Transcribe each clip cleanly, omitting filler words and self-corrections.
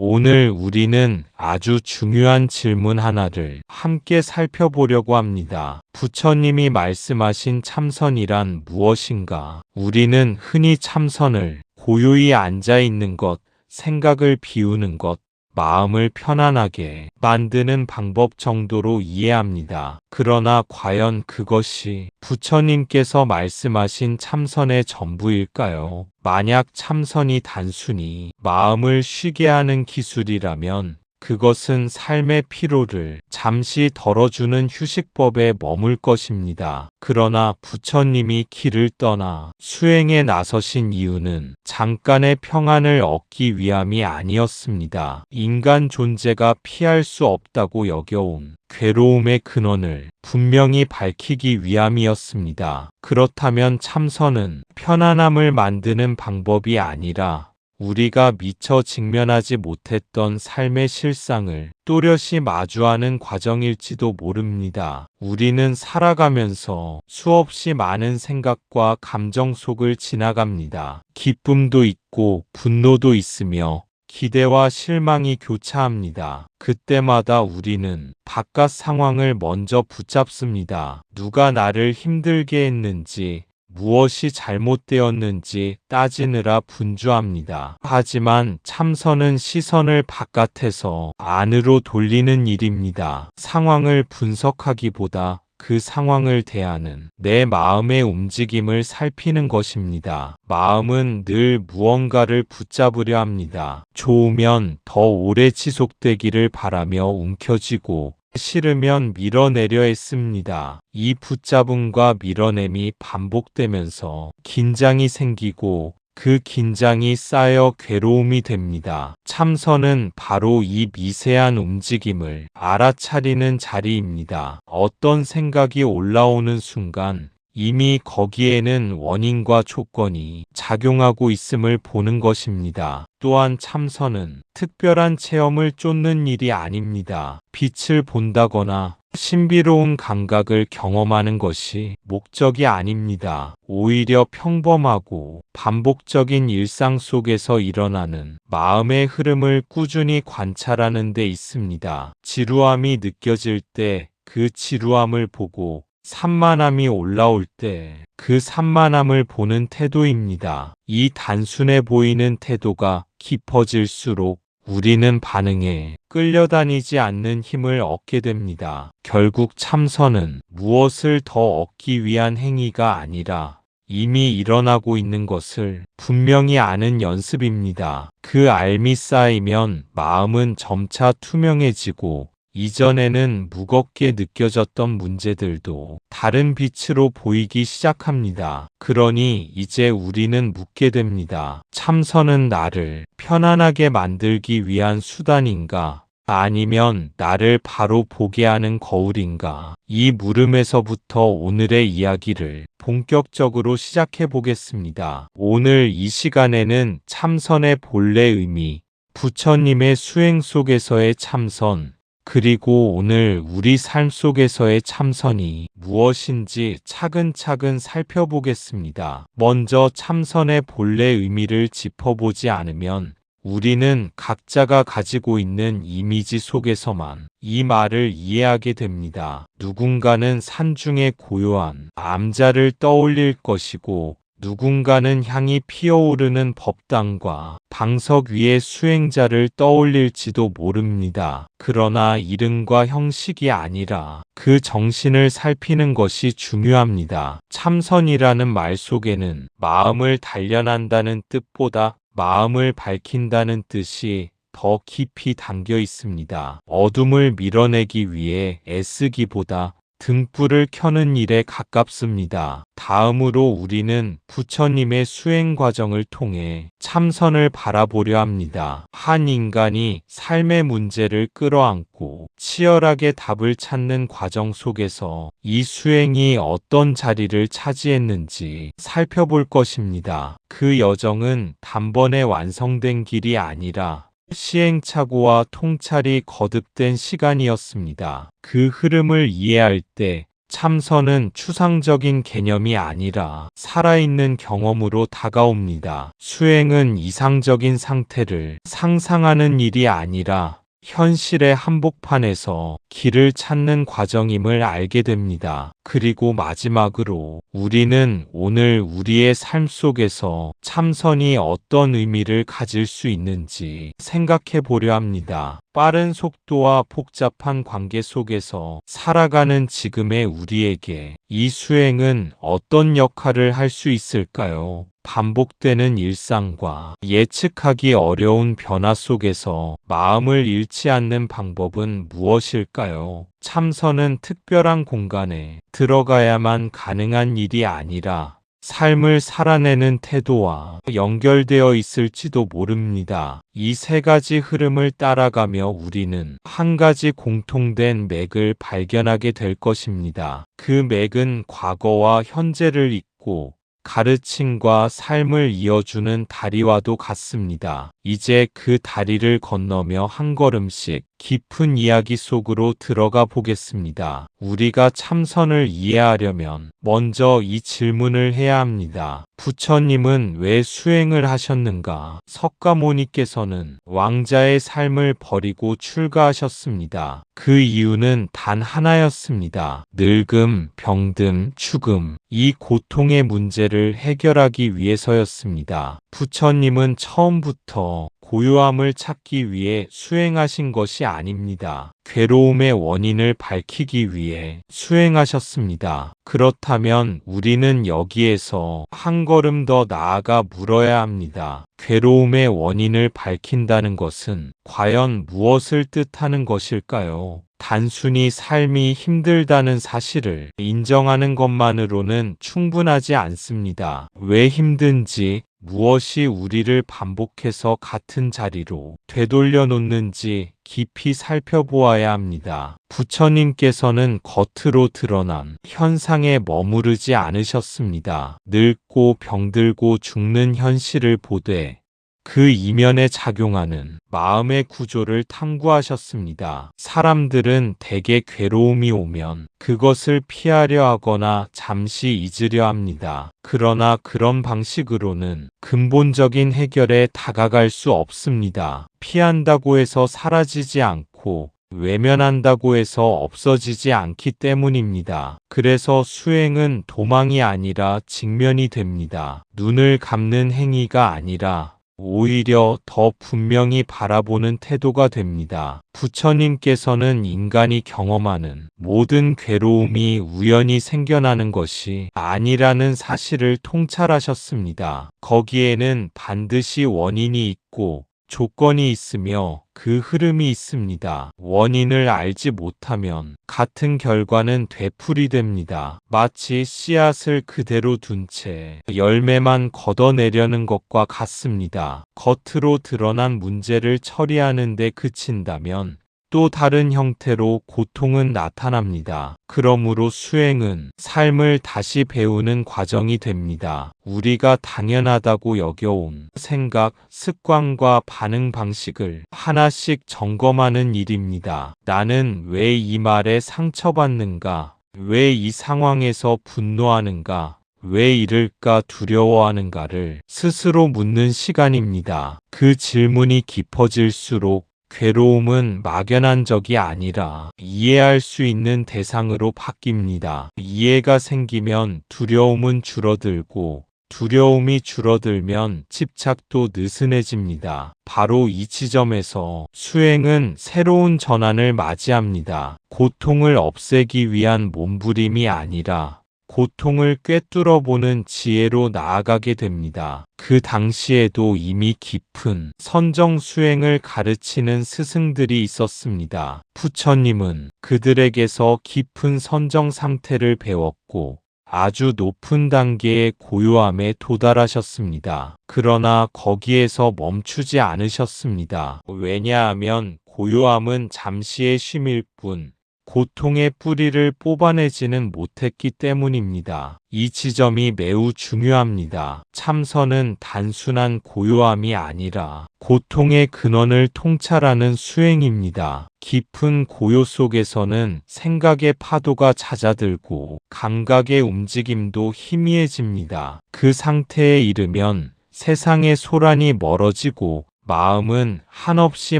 오늘 우리는 아주 중요한 질문 하나를 함께 살펴보려고 합니다. 부처님이 말씀하신 참선이란 무엇인가? 우리는 흔히 참선을 고요히 앉아 있는 것, 생각을 비우는 것, 마음을 편안하게 만드는 방법 정도로 이해합니다. 그러나 과연 그것이 부처님께서 말씀하신 참선의 전부일까요? 만약 참선이 단순히 마음을 쉬게 하는 기술이라면 그것은 삶의 피로를 잠시 덜어주는 휴식법에 머물 것입니다. 그러나 부처님이 길을 떠나 수행에 나서신 이유는 잠깐의 평안을 얻기 위함이 아니었습니다. 인간 존재가 피할 수 없다고 여겨온 괴로움의 근원을 분명히 밝히기 위함이었습니다. 그렇다면 참선은 편안함을 만드는 방법이 아니라 우리가 미처 직면하지 못했던 삶의 실상을 또렷이 마주하는 과정일지도 모릅니다. 우리는 살아가면서 수없이 많은 생각과 감정 속을 지나갑니다. 기쁨도 있고 분노도 있으며 기대와 실망이 교차합니다. 그때마다 우리는 바깥 상황을 먼저 붙잡습니다. 누가 나를 힘들게 했는지, 무엇이 잘못되었는지 따지느라 분주합니다. 하지만 참선은 시선을 바깥에서 안으로 돌리는 일입니다. 상황을 분석하기보다 그 상황을 대하는 내 마음의 움직임을 살피는 것입니다. 마음은 늘 무언가를 붙잡으려 합니다. 좋으면 더 오래 지속되기를 바라며 움켜쥐고 싫으면 밀어내려 했습니다. 이 붙잡음과 밀어냄이 반복되면서 긴장이 생기고 그 긴장이 쌓여 괴로움이 됩니다. 참선은 바로 이 미세한 움직임을 알아차리는 자리입니다. 어떤 생각이 올라오는 순간 이미 거기에는 원인과 조건이 작용하고 있음을 보는 것입니다. 또한 참선은 특별한 체험을 쫓는 일이 아닙니다. 빛을 본다거나 신비로운 감각을 경험하는 것이 목적이 아닙니다. 오히려 평범하고 반복적인 일상 속에서 일어나는 마음의 흐름을 꾸준히 관찰하는 데 있습니다. 지루함이 느껴질 때 그 지루함을 보고 산만함이 올라올 때 그 산만함을 보는 태도입니다. 이 단순해 보이는 태도가 깊어질수록 우리는 반응에 끌려다니지 않는 힘을 얻게 됩니다. 결국 참선은 무엇을 더 얻기 위한 행위가 아니라 이미 일어나고 있는 것을 분명히 아는 연습입니다. 그 알미 쌓이면 마음은 점차 투명해지고 이전에는 무겁게 느껴졌던 문제들도 다른 빛으로 보이기 시작합니다. 그러니 이제 우리는 묻게 됩니다. 참선은 나를 편안하게 만들기 위한 수단인가? 아니면 나를 바로 보게 하는 거울인가? 이 물음에서부터 오늘의 이야기를 본격적으로 시작해 보겠습니다. 오늘 이 시간에는 참선의 본래 의미, 부처님의 수행 속에서의 참선, 그리고 오늘 우리 삶 속에서의 참선이 무엇인지 차근차근 살펴보겠습니다. 먼저 참선의 본래 의미를 짚어보지 않으면 우리는 각자가 가지고 있는 이미지 속에서만 이 말을 이해하게 됩니다. 누군가는 산중의 고요한 암자를 떠올릴 것이고 누군가는 향이 피어오르는 법당과 방석 위의 수행자를 떠올릴지도 모릅니다. 그러나 이름과 형식이 아니라 그 정신을 살피는 것이 중요합니다. 참선이라는 말 속에는 마음을 단련한다는 뜻보다 마음을 밝힌다는 뜻이 더 깊이 담겨 있습니다. 어둠을 밀어내기 위해 애쓰기보다 등불을 켜는 일에 가깝습니다. 다음으로 우리는 부처님의 수행 과정을 통해 참선을 바라보려 합니다. 한 인간이 삶의 문제를 끌어안고 치열하게 답을 찾는 과정 속에서 이 수행이 어떤 자리를 차지했는지 살펴볼 것입니다. 그 여정은 단번에 완성된 길이 아니라 시행착오와 통찰이 거듭된 시간이었습니다. 그 흐름을 이해할 때 참선은 추상적인 개념이 아니라 살아있는 경험으로 다가옵니다. 수행은 이상적인 상태를 상상하는 일이 아니라 현실의 한복판에서 길을 찾는 과정임을 알게 됩니다. 그리고 마지막으로 우리는 오늘 우리의 삶 속에서 참선이 어떤 의미를 가질 수 있는지 생각해 보려 합니다. 빠른 속도와 복잡한 관계 속에서 살아가는 지금의 우리에게 이 수행은 어떤 역할을 할 수 있을까요? 반복되는 일상과 예측하기 어려운 변화 속에서 마음을 잃지 않는 방법은 무엇일까요? 참선은 특별한 공간에 들어가야만 가능한 일이 아니라 삶을 살아내는 태도와 연결되어 있을지도 모릅니다. 이 세 가지 흐름을 따라가며 우리는 한 가지 공통된 맥을 발견하게 될 것입니다. 그 맥은 과거와 현재를 잇고 가르침과 삶을 이어주는 다리와도 같습니다. 이제 그 다리를 건너며 한 걸음씩 깊은 이야기 속으로 들어가 보겠습니다. 우리가 참선을 이해하려면 먼저 이 질문을 해야 합니다. 부처님은 왜 수행을 하셨는가? 석가모니께서는 왕자의 삶을 버리고 출가하셨습니다. 그 이유는 단 하나였습니다. 늙음, 병듦, 죽음, 이 고통의 문제를 해결하기 위해서였습니다. 부처님은 처음부터 고요함을 찾기 위해 수행하신 것이 아닙니다. 괴로움의 원인을 밝히기 위해 수행하셨습니다. 그렇다면 우리는 여기에서 한 걸음 더 나아가 물어야 합니다. 괴로움의 원인을 밝힌다는 것은 과연 무엇을 뜻하는 것일까요? 단순히 삶이 힘들다는 사실을 인정하는 것만으로는 충분하지 않습니다. 왜 힘든지, 무엇이 우리를 반복해서 같은 자리로 되돌려 놓는지 깊이 살펴보아야 합니다. 부처님께서는 겉으로 드러난 현상에 머무르지 않으셨습니다. 늙고 병들고 죽는 현실을 보되 그 이면에 작용하는 마음의 구조를 탐구하셨습니다. 사람들은 대개 괴로움이 오면 그것을 피하려 하거나 잠시 잊으려 합니다. 그러나 그런 방식으로는 근본적인 해결에 다가갈 수 없습니다. 피한다고 해서 사라지지 않고 외면한다고 해서 없어지지 않기 때문입니다. 그래서 수행은 도망이 아니라 직면이 됩니다. 눈을 감는 행위가 아니라 오히려 더 분명히 바라보는 태도가 됩니다. 부처님께서는 인간이 경험하는 모든 괴로움이 우연히 생겨나는 것이 아니라는 사실을 통찰하셨습니다. 거기에는 반드시 원인이 있고 조건이 있으며 그 흐름이 있습니다. 원인을 알지 못하면 같은 결과는 되풀이됩니다. 마치 씨앗을 그대로 둔 채 열매만 걷어내려는 것과 같습니다. 겉으로 드러난 문제를 처리하는 데 그친다면 또 다른 형태로 고통은 나타납니다. 그러므로 수행은 삶을 다시 배우는 과정이 됩니다. 우리가 당연하다고 여겨온 생각, 습관과 반응 방식을 하나씩 점검하는 일입니다. 나는 왜 이 말에 상처받는가? 왜 이 상황에서 분노하는가? 왜 이럴까 두려워하는가를 스스로 묻는 시간입니다. 그 질문이 깊어질수록 괴로움은 막연한 적이 아니라 이해할 수 있는 대상으로 바뀝니다. 이해가 생기면 두려움은 줄어들고 두려움이 줄어들면 집착도 느슨해집니다. 바로 이 지점에서 수행은 새로운 전환을 맞이합니다. 고통을 없애기 위한 몸부림이 아니라 고통을 꿰뚫어보는 지혜로 나아가게 됩니다. 그 당시에도 이미 깊은 선정 수행을 가르치는 스승들이 있었습니다. 부처님은 그들에게서 깊은 선정 상태를 배웠고 아주 높은 단계의 고요함에 도달하셨습니다. 그러나 거기에서 멈추지 않으셨습니다. 왜냐하면 고요함은 잠시의 쉼일 뿐 고통의 뿌리를 뽑아내지는 못했기 때문입니다. 이 지점이 매우 중요합니다. 참선은 단순한 고요함이 아니라 고통의 근원을 통찰하는 수행입니다. 깊은 고요 속에서는 생각의 파도가 잦아들고 감각의 움직임도 희미해집니다. 그 상태에 이르면 세상의 소란이 멀어지고 마음은 한없이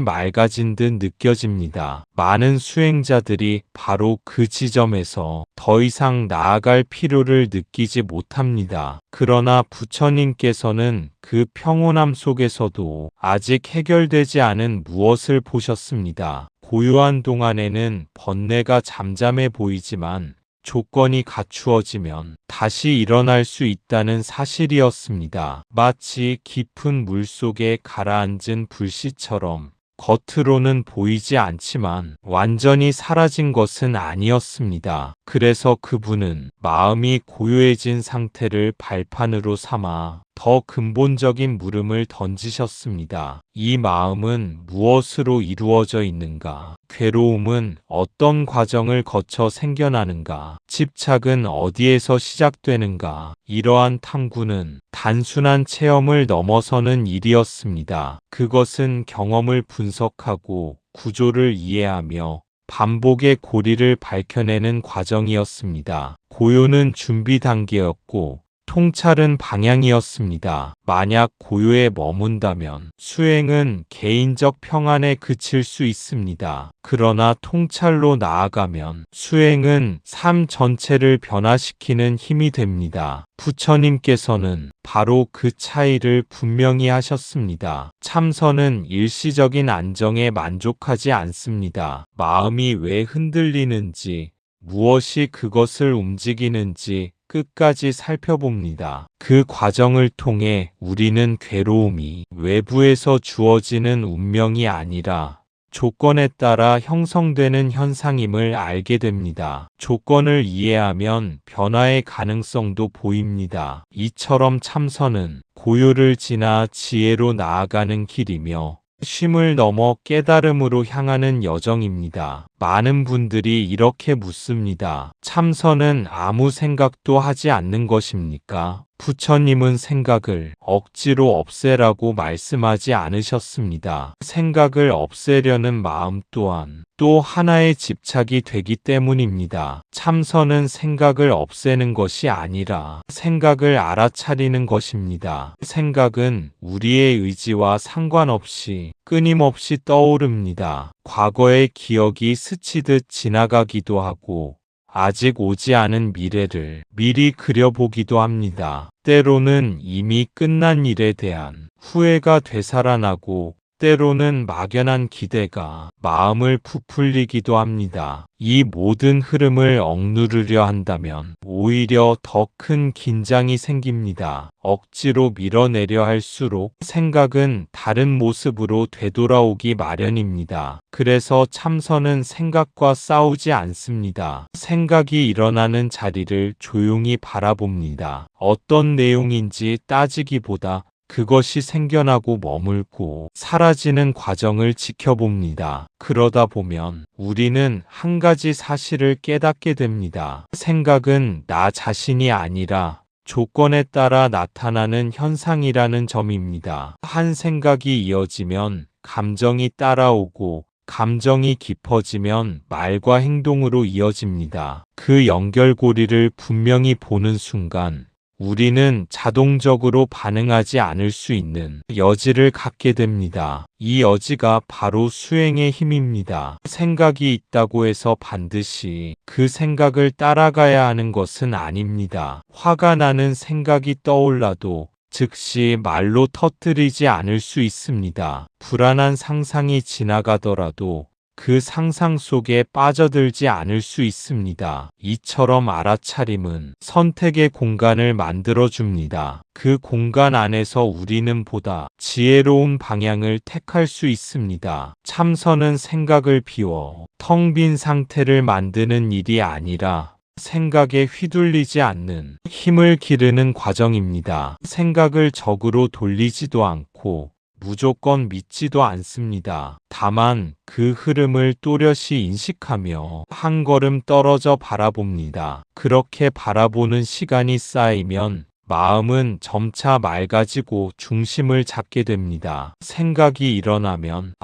맑아진 듯 느껴집니다. 많은 수행자들이 바로 그 지점에서 더 이상 나아갈 필요를 느끼지 못합니다. 그러나 부처님께서는 그 평온함 속에서도 아직 해결되지 않은 무엇을 보셨습니다. 고요한 동안에는 번뇌가 잠잠해 보이지만 조건이 갖추어지면 다시 일어날 수 있다는 사실이었습니다. 마치 깊은 물속에 가라앉은 불씨처럼 겉으로는 보이지 않지만 완전히 사라진 것은 아니었습니다. 그래서 그분은 마음이 고요해진 상태를 발판으로 삼아 더 근본적인 물음을 던지셨습니다. 이 마음은 무엇으로 이루어져 있는가? 괴로움은 어떤 과정을 거쳐 생겨나는가? 집착은 어디에서 시작되는가? 이러한 탐구는 단순한 체험을 넘어서는 일이었습니다. 그것은 경험을 분석하고 구조를 이해하며 반복의 고리를 밝혀내는 과정이었습니다. 고요는 준비 단계였고 통찰은 방향이었습니다. 만약 고요에 머문다면 수행은 개인적 평안에 그칠 수 있습니다. 그러나 통찰로 나아가면 수행은 삶 전체를 변화시키는 힘이 됩니다. 부처님께서는 바로 그 차이를 분명히 하셨습니다. 참선은 일시적인 안정에 만족하지 않습니다. 마음이 왜 흔들리는지, 무엇이 그것을 움직이는지 끝까지 살펴봅니다. 그 과정을 통해 우리는 괴로움이 외부에서 주어지는 운명이 아니라 조건에 따라 형성되는 현상임을 알게 됩니다. 조건을 이해하면 변화의 가능성도 보입니다. 이처럼 참선은 고요를 지나 지혜로 나아가는 길이며 쉼을 넘어 깨달음으로 향하는 여정입니다. 많은 분들이 이렇게 묻습니다. 참선은 아무 생각도 하지 않는 것입니까? 부처님은 생각을 억지로 없애라고 말씀하지 않으셨습니다. 생각을 없애려는 마음 또한 또 하나의 집착이 되기 때문입니다. 참선은 생각을 없애는 것이 아니라 생각을 알아차리는 것입니다. 생각은 우리의 의지와 상관없이 끊임없이 떠오릅니다. 과거의 기억이 스치듯 지나가기도 하고 아직 오지 않은 미래를 미리 그려보기도 합니다. 때로는 이미 끝난 일에 대한 후회가 되살아나고 때로는 막연한 기대가 마음을 부풀리기도 합니다. 이 모든 흐름을 억누르려 한다면 오히려 더 큰 긴장이 생깁니다. 억지로 밀어내려 할수록 생각은 다른 모습으로 되돌아오기 마련입니다. 그래서 참선은 생각과 싸우지 않습니다. 생각이 일어나는 자리를 조용히 바라봅니다. 어떤 내용인지 따지기보다 그것이 생겨나고 머물고 사라지는 과정을 지켜봅니다. 그러다 보면 우리는 한 가지 사실을 깨닫게 됩니다. 생각은 나 자신이 아니라 조건에 따라 나타나는 현상이라는 점입니다. 한 생각이 이어지면 감정이 따라오고 감정이 깊어지면 말과 행동으로 이어집니다. 그 연결고리를 분명히 보는 순간 우리는 자동적으로 반응하지 않을 수 있는 여지를 갖게 됩니다. 이 여지가 바로 수행의 힘입니다. 생각이 있다고 해서 반드시 그 생각을 따라가야 하는 것은 아닙니다. 화가 나는 생각이 떠올라도 즉시 말로 터뜨리지 않을 수 있습니다. 불안한 상상이 지나가더라도 그 상상 속에 빠져들지 않을 수 있습니다. 이처럼 알아차림은 선택의 공간을 만들어줍니다. 그 공간 안에서 우리는 보다 지혜로운 방향을 택할 수 있습니다. 참선은 생각을 비워 텅 빈 상태를 만드는 일이 아니라 생각에 휘둘리지 않는 힘을 기르는 과정입니다. 생각을 적으로 돌리지도 않고 무조건 믿지도 않습니다. 다만 그 흐름을 또렷이 인식하며 한 걸음 떨어져 바라봅니다. 그렇게 바라보는 시간이 쌓이면 마음은 점차 맑아지고 중심을 잡게 됩니다. 생각이 일어나면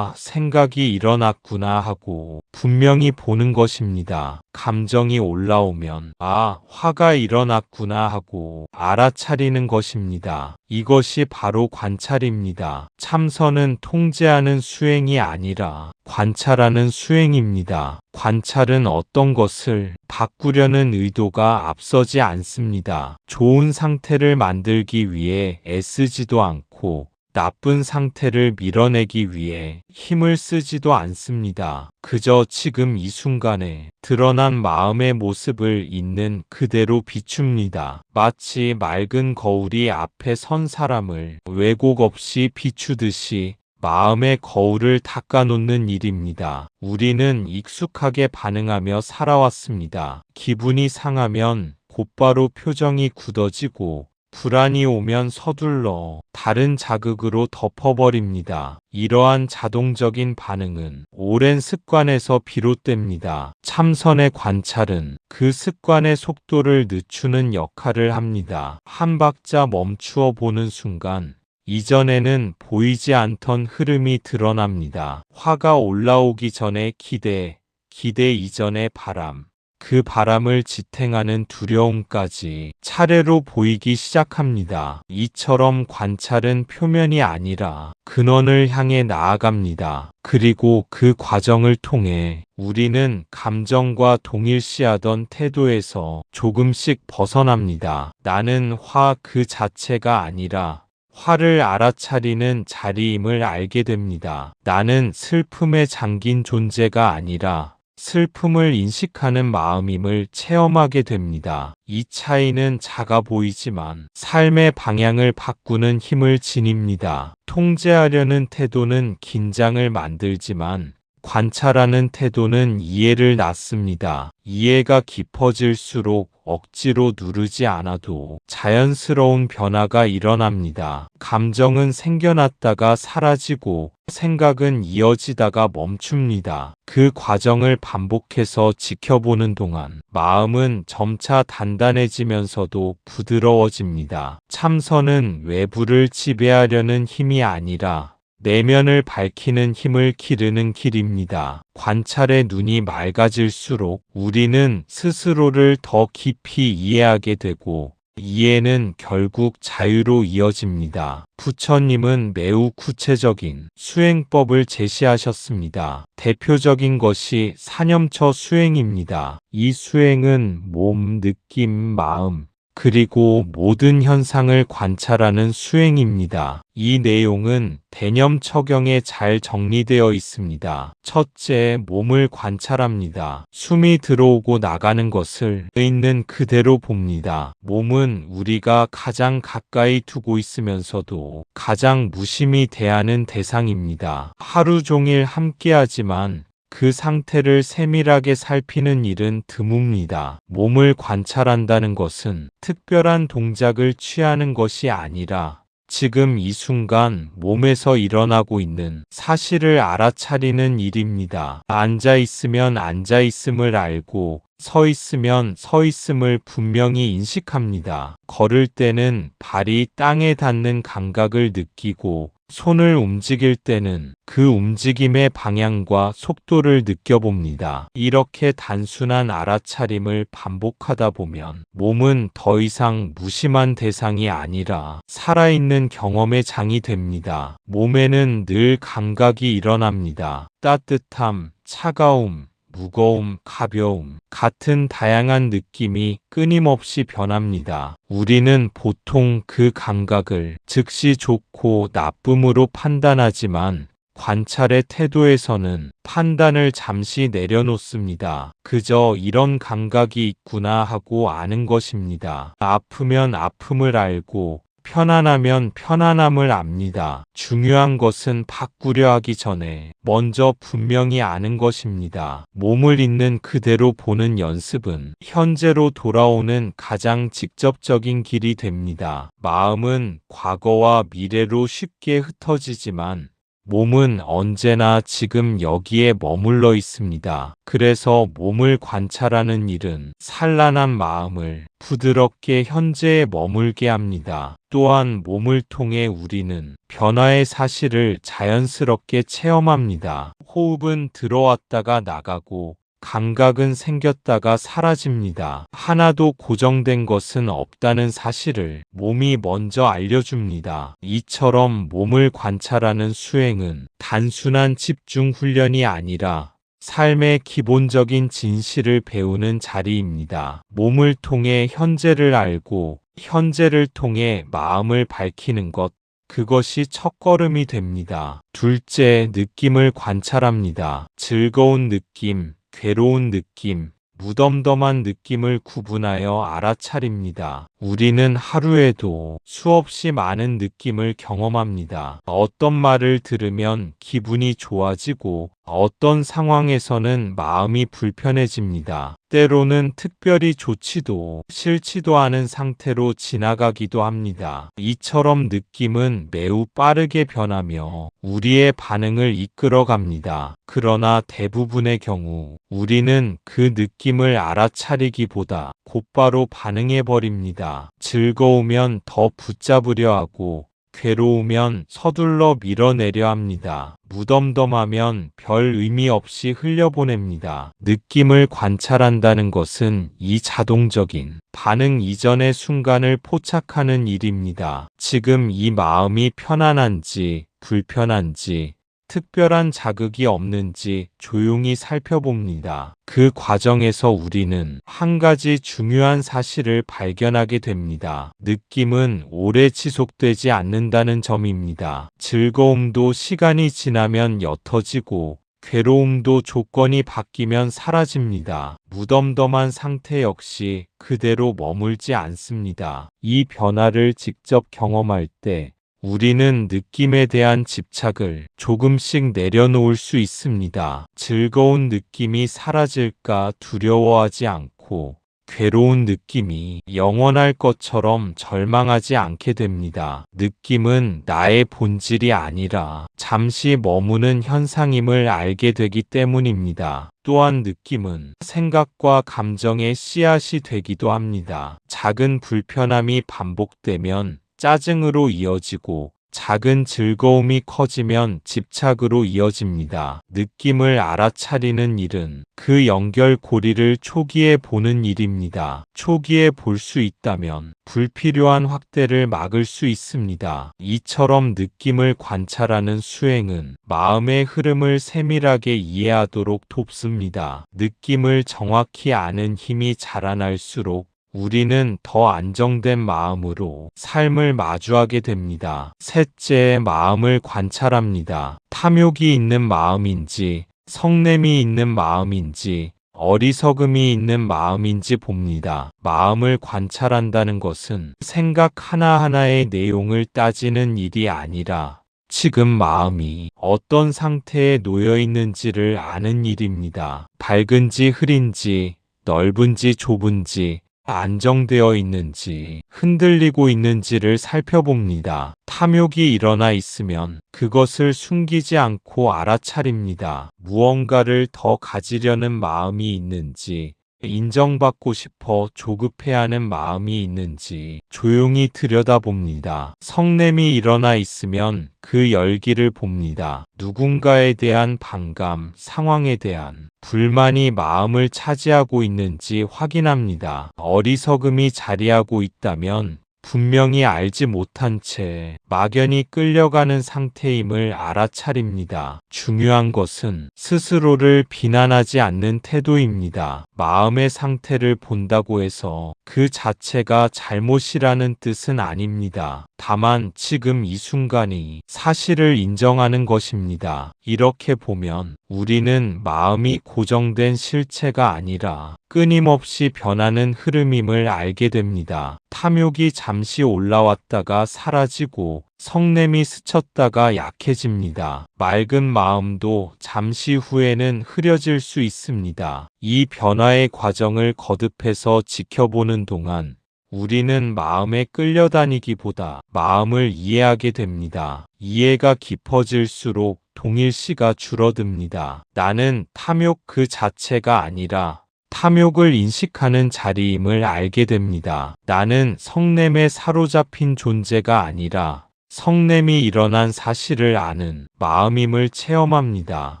생각이 일어났구나 하고 분명히 보는 것입니다. 감정이 올라오면 화가 일어났구나 하고 알아차리는 것입니다. 이것이 바로 관찰입니다. 참선은 통제하는 수행이 아니라 관찰하는 수행입니다. 관찰은 어떤 것을 바꾸려는 의도가 앞서지 않습니다. 좋은 상태를 만들기 위해 애쓰지도 않고 나쁜 상태를 밀어내기 위해 힘을 쓰지도 않습니다. 그저 지금 이 순간에 드러난 마음의 모습을 있는 그대로 비춥니다. 마치 맑은 거울이 앞에 선 사람을 왜곡 없이 비추듯이 마음의 거울을 닦아놓는 일입니다. 우리는 익숙하게 반응하며 살아왔습니다. 기분이 상하면 곧바로 표정이 굳어지고 불안이 오면 서둘러 다른 자극으로 덮어버립니다. 이러한 자동적인 반응은 오랜 습관에서 비롯됩니다. 참선의 관찰은 그 습관의 속도를 늦추는 역할을 합니다. 한 박자 멈추어 보는 순간 이전에는 보이지 않던 흐름이 드러납니다. 화가 올라오기 전에 기대 이전의 바람, 그 바람을 지탱하는 두려움까지 차례로 보이기 시작합니다. 이처럼 관찰은 표면이 아니라 근원을 향해 나아갑니다. 그리고 그 과정을 통해 우리는 감정과 동일시하던 태도에서 조금씩 벗어납니다. 나는 화 그 자체가 아니라 화를 알아차리는 자리임을 알게 됩니다. 나는 슬픔에 잠긴 존재가 아니라 슬픔을 인식하는 마음임을 체험하게 됩니다. 이 차이는 작아 보이지만 삶의 방향을 바꾸는 힘을 지닙니다. 통제하려는 태도는 긴장을 만들지만 관찰하는 태도는 이해를 낳습니다. 이해가 깊어질수록 억지로 누르지 않아도 자연스러운 변화가 일어납니다. 감정은 생겨났다가 사라지고 생각은 이어지다가 멈춥니다. 그 과정을 반복해서 지켜보는 동안 마음은 점차 단단해지면서도 부드러워집니다. 참선은 외부를 지배하려는 힘이 아니라 내면을 밝히는 힘을 기르는 길입니다. 관찰의 눈이 맑아질수록 우리는 스스로를 더 깊이 이해하게 되고 이해는 결국 자유로 이어집니다. 부처님은 매우 구체적인 수행법을 제시하셨습니다. 대표적인 것이 사념처 수행입니다. 이 수행은 몸, 느낌, 마음, 그리고 모든 현상을 관찰하는 수행입니다. 이 내용은 대념처경에 잘 정리되어 있습니다. 첫째, 몸을 관찰합니다. 숨이 들어오고 나가는 것을 있는 그대로 봅니다. 몸은 우리가 가장 가까이 두고 있으면서도 가장 무심히 대하는 대상입니다. 하루 종일 함께하지만 그 상태를 세밀하게 살피는 일은 드뭅니다. 몸을 관찰한다는 것은 특별한 동작을 취하는 것이 아니라 지금 이 순간 몸에서 일어나고 있는 사실을 알아차리는 일입니다. 앉아 있으면 앉아 있음을 알고 서 있으면 서 있음을 분명히 인식합니다. 걸을 때는 발이 땅에 닿는 감각을 느끼고 손을 움직일 때는 그 움직임의 방향과 속도를 느껴봅니다. 이렇게 단순한 알아차림을 반복하다 보면 몸은 더 이상 무심한 대상이 아니라 살아있는 경험의 장이 됩니다. 몸에는 늘 감각이 일어납니다. 따뜻함, 차가움, 무거움, 가벼움 같은 다양한 느낌이 끊임없이 변합니다. 우리는 보통 그 감각을 즉시 좋고 나쁨으로 판단하지만 관찰의 태도에서는 판단을 잠시 내려놓습니다. 그저 이런 감각이 있구나 하고 아는 것입니다. 아프면 아픔을 알고 편안하면 편안함을 압니다. 중요한 것은 바꾸려 하기 전에 먼저 분명히 아는 것입니다. 몸을 있는 그대로 보는 연습은 현재로 돌아오는 가장 직접적인 길이 됩니다. 마음은 과거와 미래로 쉽게 흩어지지만 몸은 언제나 지금 여기에 머물러 있습니다. 그래서 몸을 관찰하는 일은 산란한 마음을 부드럽게 현재에 머물게 합니다. 또한 몸을 통해 우리는 변화의 사실을 자연스럽게 체험합니다. 호흡은 들어왔다가 나가고 감각은 생겼다가 사라집니다. 하나도 고정된 것은 없다는 사실을 몸이 먼저 알려줍니다. 이처럼 몸을 관찰하는 수행은 단순한 집중 훈련이 아니라 삶의 기본적인 진실을 배우는 자리입니다. 몸을 통해 현재를 알고 현재를 통해 마음을 밝히는 것, 그것이 첫걸음이 됩니다. 둘째, 느낌을 관찰합니다. 즐거운 느낌, 괴로운 느낌, 무덤덤한 느낌을 구분하여 알아차립니다. 우리는 하루에도 수없이 많은 느낌을 경험합니다. 어떤 말을 들으면 기분이 좋아지고 어떤 상황에서는 마음이 불편해집니다. 때로는 특별히 좋지도 싫지도 않은 상태로 지나가기도 합니다. 이처럼 느낌은 매우 빠르게 변하며 우리의 반응을 이끌어갑니다. 그러나 대부분의 경우 우리는 그 느낌을 알아차리기보다 곧바로 반응해버립니다. 즐거우면 더 붙잡으려 하고 괴로우면 서둘러 밀어내려 합니다. 무덤덤하면 별 의미 없이 흘려보냅니다. 느낌을 관찰한다는 것은 이 자동적인 반응 이전의 순간을 포착하는 일입니다. 지금 이 마음이 편안한지 불편한지 특별한 자극이 없는지 조용히 살펴봅니다. 그 과정에서 우리는 한 가지 중요한 사실을 발견하게 됩니다. 느낌은 오래 지속되지 않는다는 점입니다. 즐거움도 시간이 지나면 옅어지고 괴로움도 조건이 바뀌면 사라집니다. 무덤덤한 상태 역시 그대로 머물지 않습니다. 이 변화를 직접 경험할 때 우리는 느낌에 대한 집착을 조금씩 내려놓을 수 있습니다. 즐거운 느낌이 사라질까 두려워하지 않고 괴로운 느낌이 영원할 것처럼 절망하지 않게 됩니다. 느낌은 나의 본질이 아니라 잠시 머무는 현상임을 알게 되기 때문입니다. 또한 느낌은 생각과 감정의 씨앗이 되기도 합니다. 작은 불편함이 반복되면 짜증으로 이어지고 작은 즐거움이 커지면 집착으로 이어집니다. 느낌을 알아차리는 일은 그 연결고리를 초기에 보는 일입니다. 초기에 볼 수 있다면 불필요한 확대를 막을 수 있습니다. 이처럼 느낌을 관찰하는 수행은 마음의 흐름을 세밀하게 이해하도록 돕습니다. 느낌을 정확히 아는 힘이 자라날수록 우리는 더 안정된 마음으로 삶을 마주하게 됩니다. 셋째, 마음을 관찰합니다. 탐욕이 있는 마음인지, 성냄이 있는 마음인지, 어리석음이 있는 마음인지 봅니다. 마음을 관찰한다는 것은 생각 하나하나의 내용을 따지는 일이 아니라 지금 마음이 어떤 상태에 놓여 있는지를 아는 일입니다. 밝은지 흐린지, 넓은지 좁은지, 안정되어 있는지 흔들리고 있는지를 살펴봅니다. 탐욕이 일어나 있으면 그것을 숨기지 않고 알아차립니다. 무언가를 더 가지려는 마음이 있는지, 인정받고 싶어 조급해하는 마음이 있는지 조용히 들여다봅니다. 성냄이 일어나 있으면 그 열기를 봅니다. 누군가에 대한 반감, 상황에 대한 불만이 마음을 차지하고 있는지 확인합니다. 어리석음이 자리하고 있다면 분명히 알지 못한 채 막연히 끌려가는 상태임을 알아차립니다. 중요한 것은 스스로를 비난하지 않는 태도입니다. 마음의 상태를 본다고 해서 그 자체가 잘못이라는 뜻은 아닙니다. 다만 지금 이 순간이 사실을 인정하는 것입니다. 이렇게 보면 우리는 마음이 고정된 실체가 아니라 끊임없이 변하는 흐름임을 알게 됩니다. 탐욕이 잠시 올라왔다가 사라지고 성냄이 스쳤다가 약해집니다. 맑은 마음도 잠시 후에는 흐려질 수 있습니다. 이 변화의 과정을 거듭해서 지켜보는 동안 우리는 마음에 끌려다니기보다 마음을 이해하게 됩니다. 이해가 깊어질수록 동일시가 줄어듭니다. 나는 탐욕 그 자체가 아니라 탐욕을 인식하는 자리임을 알게 됩니다. 나는 성냄에 사로잡힌 존재가 아니라 성냄이 일어난 사실을 아는 마음임을 체험합니다.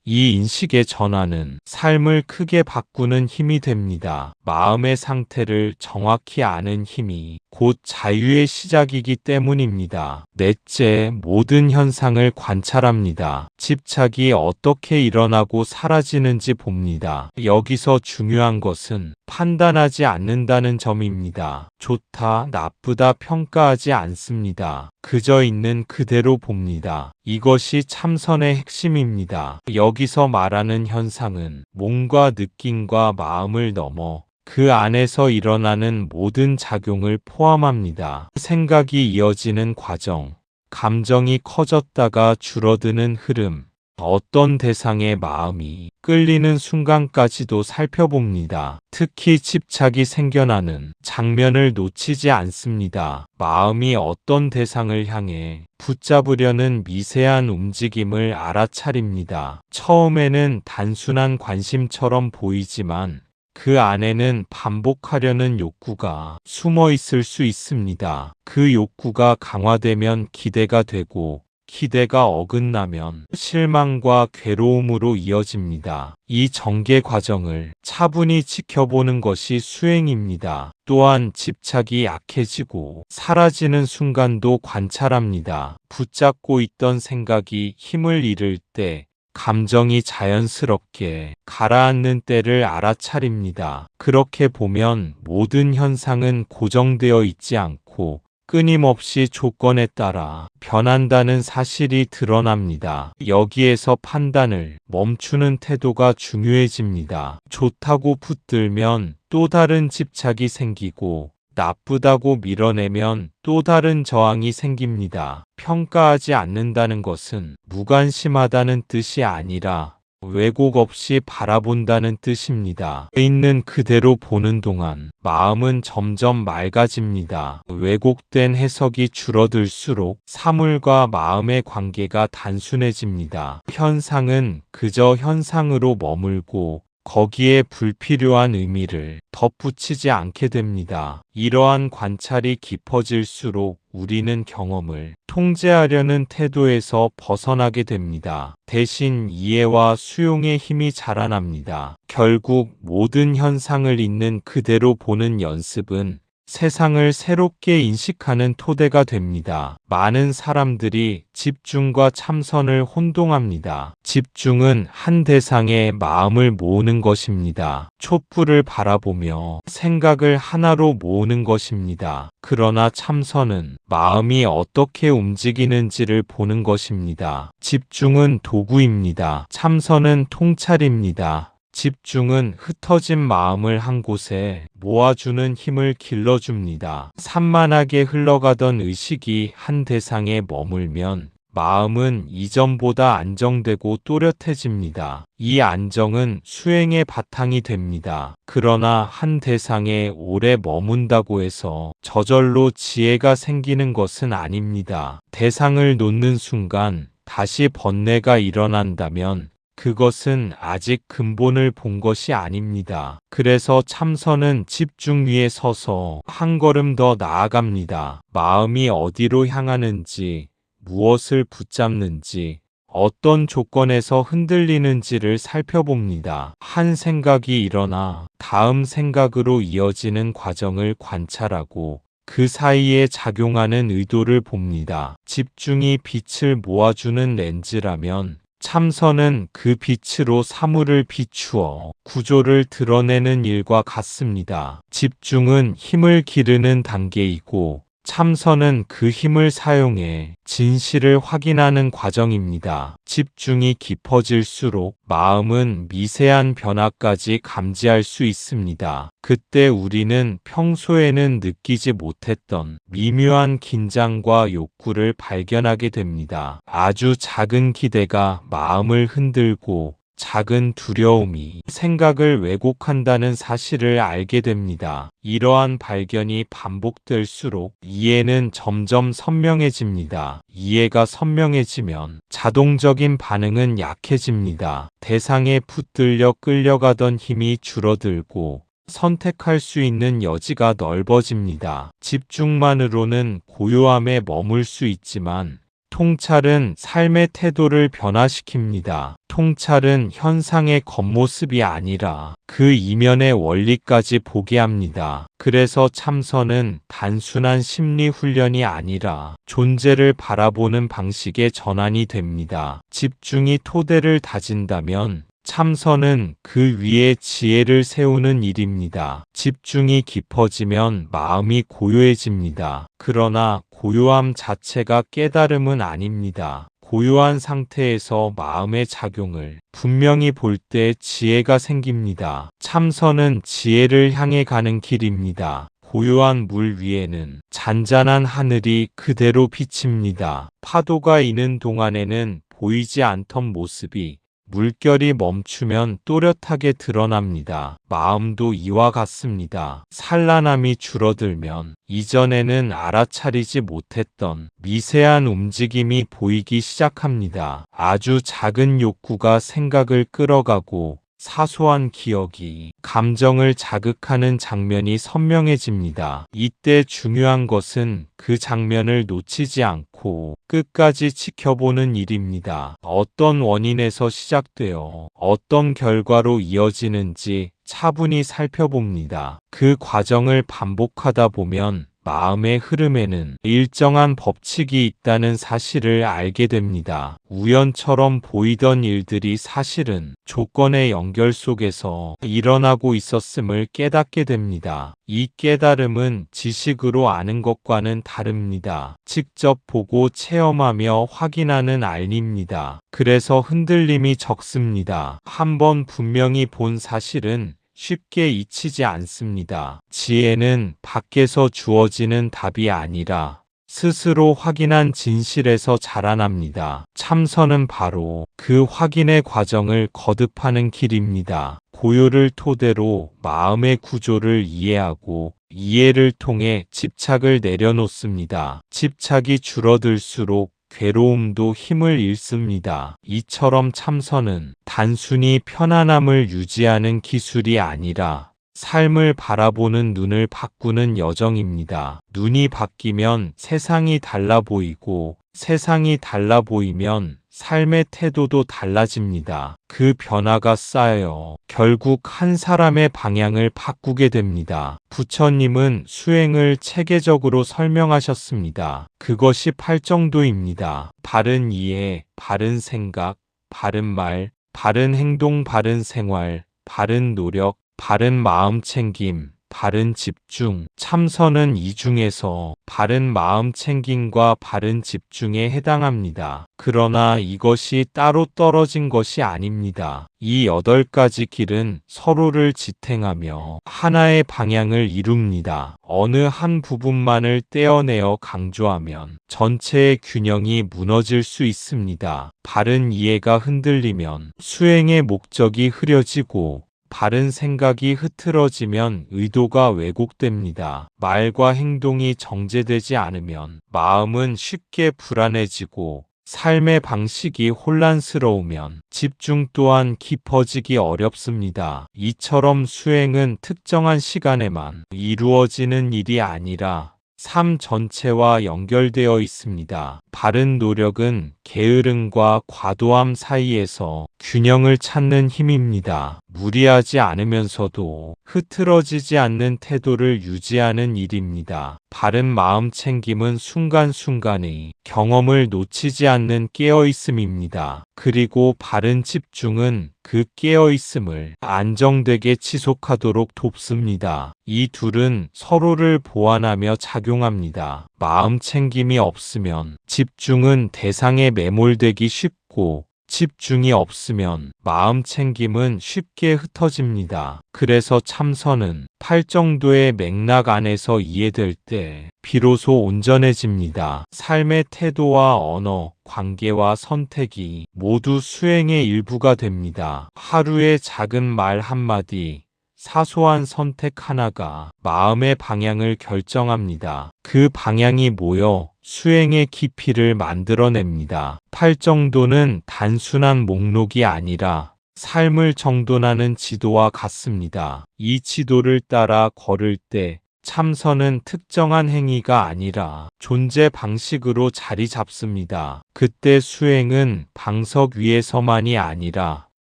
이 인식의 전환은 삶을 크게 바꾸는 힘이 됩니다. 마음의 상태를 정확히 아는 힘이 곧 자유의 시작이기 때문입니다. 넷째, 모든 현상을 관찰합니다. 집착이 어떻게 일어나고 사라지는지 봅니다. 여기서 중요한 것은 판단하지 않는다는 점입니다. 좋다, 나쁘다 평가하지 않습니다. 그저 있는 그대로 봅니다. 이것이 참선의 핵심입니다. 여기서 말하는 현상은 몸과 느낌과 마음을 넘어 그 안에서 일어나는 모든 작용을 포함합니다. 생각이 이어지는 과정, 감정이 커졌다가 줄어드는 흐름, 어떤 대상의 마음이 끌리는 순간까지도 살펴봅니다. 특히 집착이 생겨나는 장면을 놓치지 않습니다. 마음이 어떤 대상을 향해 붙잡으려는 미세한 움직임을 알아차립니다. 처음에는 단순한 관심처럼 보이지만 그 안에는 반복하려는 욕구가 숨어 있을 수 있습니다. 그 욕구가 강화되면 기대가 되고 기대가 어긋나면 실망과 괴로움으로 이어집니다. 이 전개 과정을 차분히 지켜보는 것이 수행입니다. 또한 집착이 약해지고 사라지는 순간도 관찰합니다. 붙잡고 있던 생각이 힘을 잃을 때 감정이 자연스럽게 가라앉는 때를 알아차립니다. 그렇게 보면 모든 현상은 고정되어 있지 않고 끊임없이 조건에 따라 변한다는 사실이 드러납니다. 여기에서 판단을 멈추는 태도가 중요해집니다. 좋다고 붙들면 또 다른 집착이 생기고 나쁘다고 밀어내면 또 다른 저항이 생깁니다. 평가하지 않는다는 것은 무관심하다는 뜻이 아니라 왜곡 없이 바라본다는 뜻입니다. 있는 그대로 보는 동안 마음은 점점 맑아집니다. 왜곡된 해석이 줄어들수록 사물과 마음의 관계가 단순해집니다. 현상은 그저 현상으로 머물고 거기에 불필요한 의미를 덧붙이지 않게 됩니다. 이러한 관찰이 깊어질수록 우리는 경험을 통제하려는 태도에서 벗어나게 됩니다. 대신 이해와 수용의 힘이 자라납니다. 결국 모든 현상을 있는 그대로 보는 연습은 세상을 새롭게 인식하는 토대가 됩니다. 많은 사람들이 집중과 참선을 혼동합니다. 집중은 한 대상에 마음을 모으는 것입니다. 촛불을 바라보며 생각을 하나로 모으는 것입니다. 그러나 참선은 마음이 어떻게 움직이는지를 보는 것입니다. 집중은 도구입니다. 참선은 통찰입니다. 집중은 흩어진 마음을 한 곳에 모아주는 힘을 길러줍니다. 산만하게 흘러가던 의식이 한 대상에 머물면 마음은 이전보다 안정되고 또렷해집니다. 이 안정은 수행의 바탕이 됩니다. 그러나 한 대상에 오래 머문다고 해서 저절로 지혜가 생기는 것은 아닙니다. 대상을 놓는 순간 다시 번뇌가 일어난다면 그것은 아직 근본을 본 것이 아닙니다. 그래서 참선은 집중 위에 서서 한 걸음 더 나아갑니다. 마음이 어디로 향하는지, 무엇을 붙잡는지, 어떤 조건에서 흔들리는지를 살펴봅니다. 한 생각이 일어나 다음 생각으로 이어지는 과정을 관찰하고 그 사이에 작용하는 의도를 봅니다. 집중이 빛을 모아주는 렌즈라면 참선은 그 빛으로 사물을 비추어 구조를 드러내는 일과 같습니다. 집중은 힘을 기르는 단계이고 참선은 그 힘을 사용해 진실을 확인하는 과정입니다. 집중이 깊어질수록 마음은 미세한 변화까지 감지할 수 있습니다. 그때 우리는 평소에는 느끼지 못했던 미묘한 긴장과 욕구를 발견하게 됩니다. 아주 작은 기대가 마음을 흔들고 작은 두려움이 생각을 왜곡한다는 사실을 알게 됩니다. 이러한 발견이 반복될수록 이해는 점점 선명해집니다. 이해가 선명해지면 자동적인 반응은 약해집니다. 대상에 붙들려 끌려가던 힘이 줄어들고 선택할 수 있는 여지가 넓어집니다. 집중만으로는 고요함에 머물 수 있지만 통찰은 삶의 태도를 변화시킵니다. 통찰은 현상의 겉모습이 아니라 그 이면의 원리까지 보게 합니다. 그래서 참선은 단순한 심리 훈련이 아니라 존재를 바라보는 방식의 전환이 됩니다. 집중이 토대를 다진다면 참선은 그 위에 지혜를 세우는 일입니다. 집중이 깊어지면 마음이 고요해집니다. 그러나 고요함 자체가 깨달음은 아닙니다. 고요한 상태에서 마음의 작용을 분명히 볼 때 지혜가 생깁니다. 참선은 지혜를 향해 가는 길입니다. 고요한 물 위에는 잔잔한 하늘이 그대로 비칩니다. 파도가 이는 동안에는 보이지 않던 모습이 물결이 멈추면 또렷하게 드러납니다. 마음도 이와 같습니다. 산란함이 줄어들면 이전에는 알아차리지 못했던 미세한 움직임이 보이기 시작합니다. 아주 작은 욕구가 생각을 끌어가고 사소한 기억이 감정을 자극하는 장면이 선명해집니다. 이때 중요한 것은 그 장면을 놓치지 않고 끝까지 지켜보는 일입니다. 어떤 원인에서 시작되어 어떤 결과로 이어지는지 차분히 살펴봅니다. 그 과정을 반복하다 보면 마음의 흐름에는 일정한 법칙이 있다는 사실을 알게 됩니다. 우연처럼 보이던 일들이 사실은 조건의 연결 속에서 일어나고 있었음을 깨닫게 됩니다. 이 깨달음은 지식으로 아는 것과는 다릅니다. 직접 보고 체험하며 확인하는 알입니다. 그래서 흔들림이 적습니다. 한번 분명히 본 사실은 쉽게 잊히지 않습니다. 지혜는 밖에서 주어지는 답이 아니라 스스로 확인한 진실에서 자라납니다. 참선은 바로 그 확인의 과정을 거듭하는 길입니다. 고요를 토대로 마음의 구조를 이해하고 이해를 통해 집착을 내려놓습니다. 집착이 줄어들수록 괴로움도 힘을 잃습니다. 이처럼 참선은 단순히 편안함을 유지하는 기술이 아니라 삶을 바라보는 눈을 바꾸는 여정입니다. 눈이 바뀌면 세상이 달라 보이고 세상이 달라 보이면 삶의 태도도 달라집니다. 그 변화가 쌓여 결국 한 사람의 방향을 바꾸게 됩니다. 부처님은 수행을 체계적으로 설명하셨습니다. 그것이 팔정도입니다. 바른 이해, 바른 생각, 바른 말, 바른 행동, 바른 생활, 바른 노력, 바른 마음 챙김, 바른 집중. 참선은 이 중에서 바른 마음 챙김과 바른 집중에 해당합니다. 그러나 이것이 따로 떨어진 것이 아닙니다. 이 8가지 길은 서로를 지탱하며 하나의 방향을 이룹니다. 어느 한 부분만을 떼어내어 강조하면 전체의 균형이 무너질 수 있습니다. 바른 이해가 흔들리면 수행의 목적이 흐려지고 바른 생각이 흐트러지면 의도가 왜곡됩니다. 말과 행동이 정제되지 않으면 마음은 쉽게 불안해지고 삶의 방식이 혼란스러우면 집중 또한 깊어지기 어렵습니다. 이처럼 수행은 특정한 시간에만 이루어지는 일이 아니라 삶 전체와 연결되어 있습니다. 바른 노력은 게으름과 과도함 사이에서 균형을 찾는 힘입니다. 무리하지 않으면서도 흐트러지지 않는 태도를 유지하는 일입니다. 바른 마음 챙김은 순간순간의 경험을 놓치지 않는 깨어있음입니다. 그리고 바른 집중은 그 깨어있음을 안정되게 지속하도록 돕습니다. 이 둘은 서로를 보완하며 작용합니다. 마음 챙김이 없으면 집중은 대상에 매몰되기 쉽고, 집중이 없으면 마음 챙김은 쉽게 흩어집니다. 그래서 참선은 팔정도의 맥락 안에서 이해될 때 비로소 온전해집니다. 삶의 태도와 언어, 관계와 선택이 모두 수행의 일부가 됩니다. 하루의 작은 말 한마디, 사소한 선택 하나가 마음의 방향을 결정합니다. 그 방향이 모여 수행의 깊이를 만들어냅니다. 팔정도는 단순한 목록이 아니라 삶을 정돈하는 지도와 같습니다. 이 지도를 따라 걸을 때 참선은 특정한 행위가 아니라 존재 방식으로 자리 잡습니다. 그때 수행은 방석 위에서만이 아니라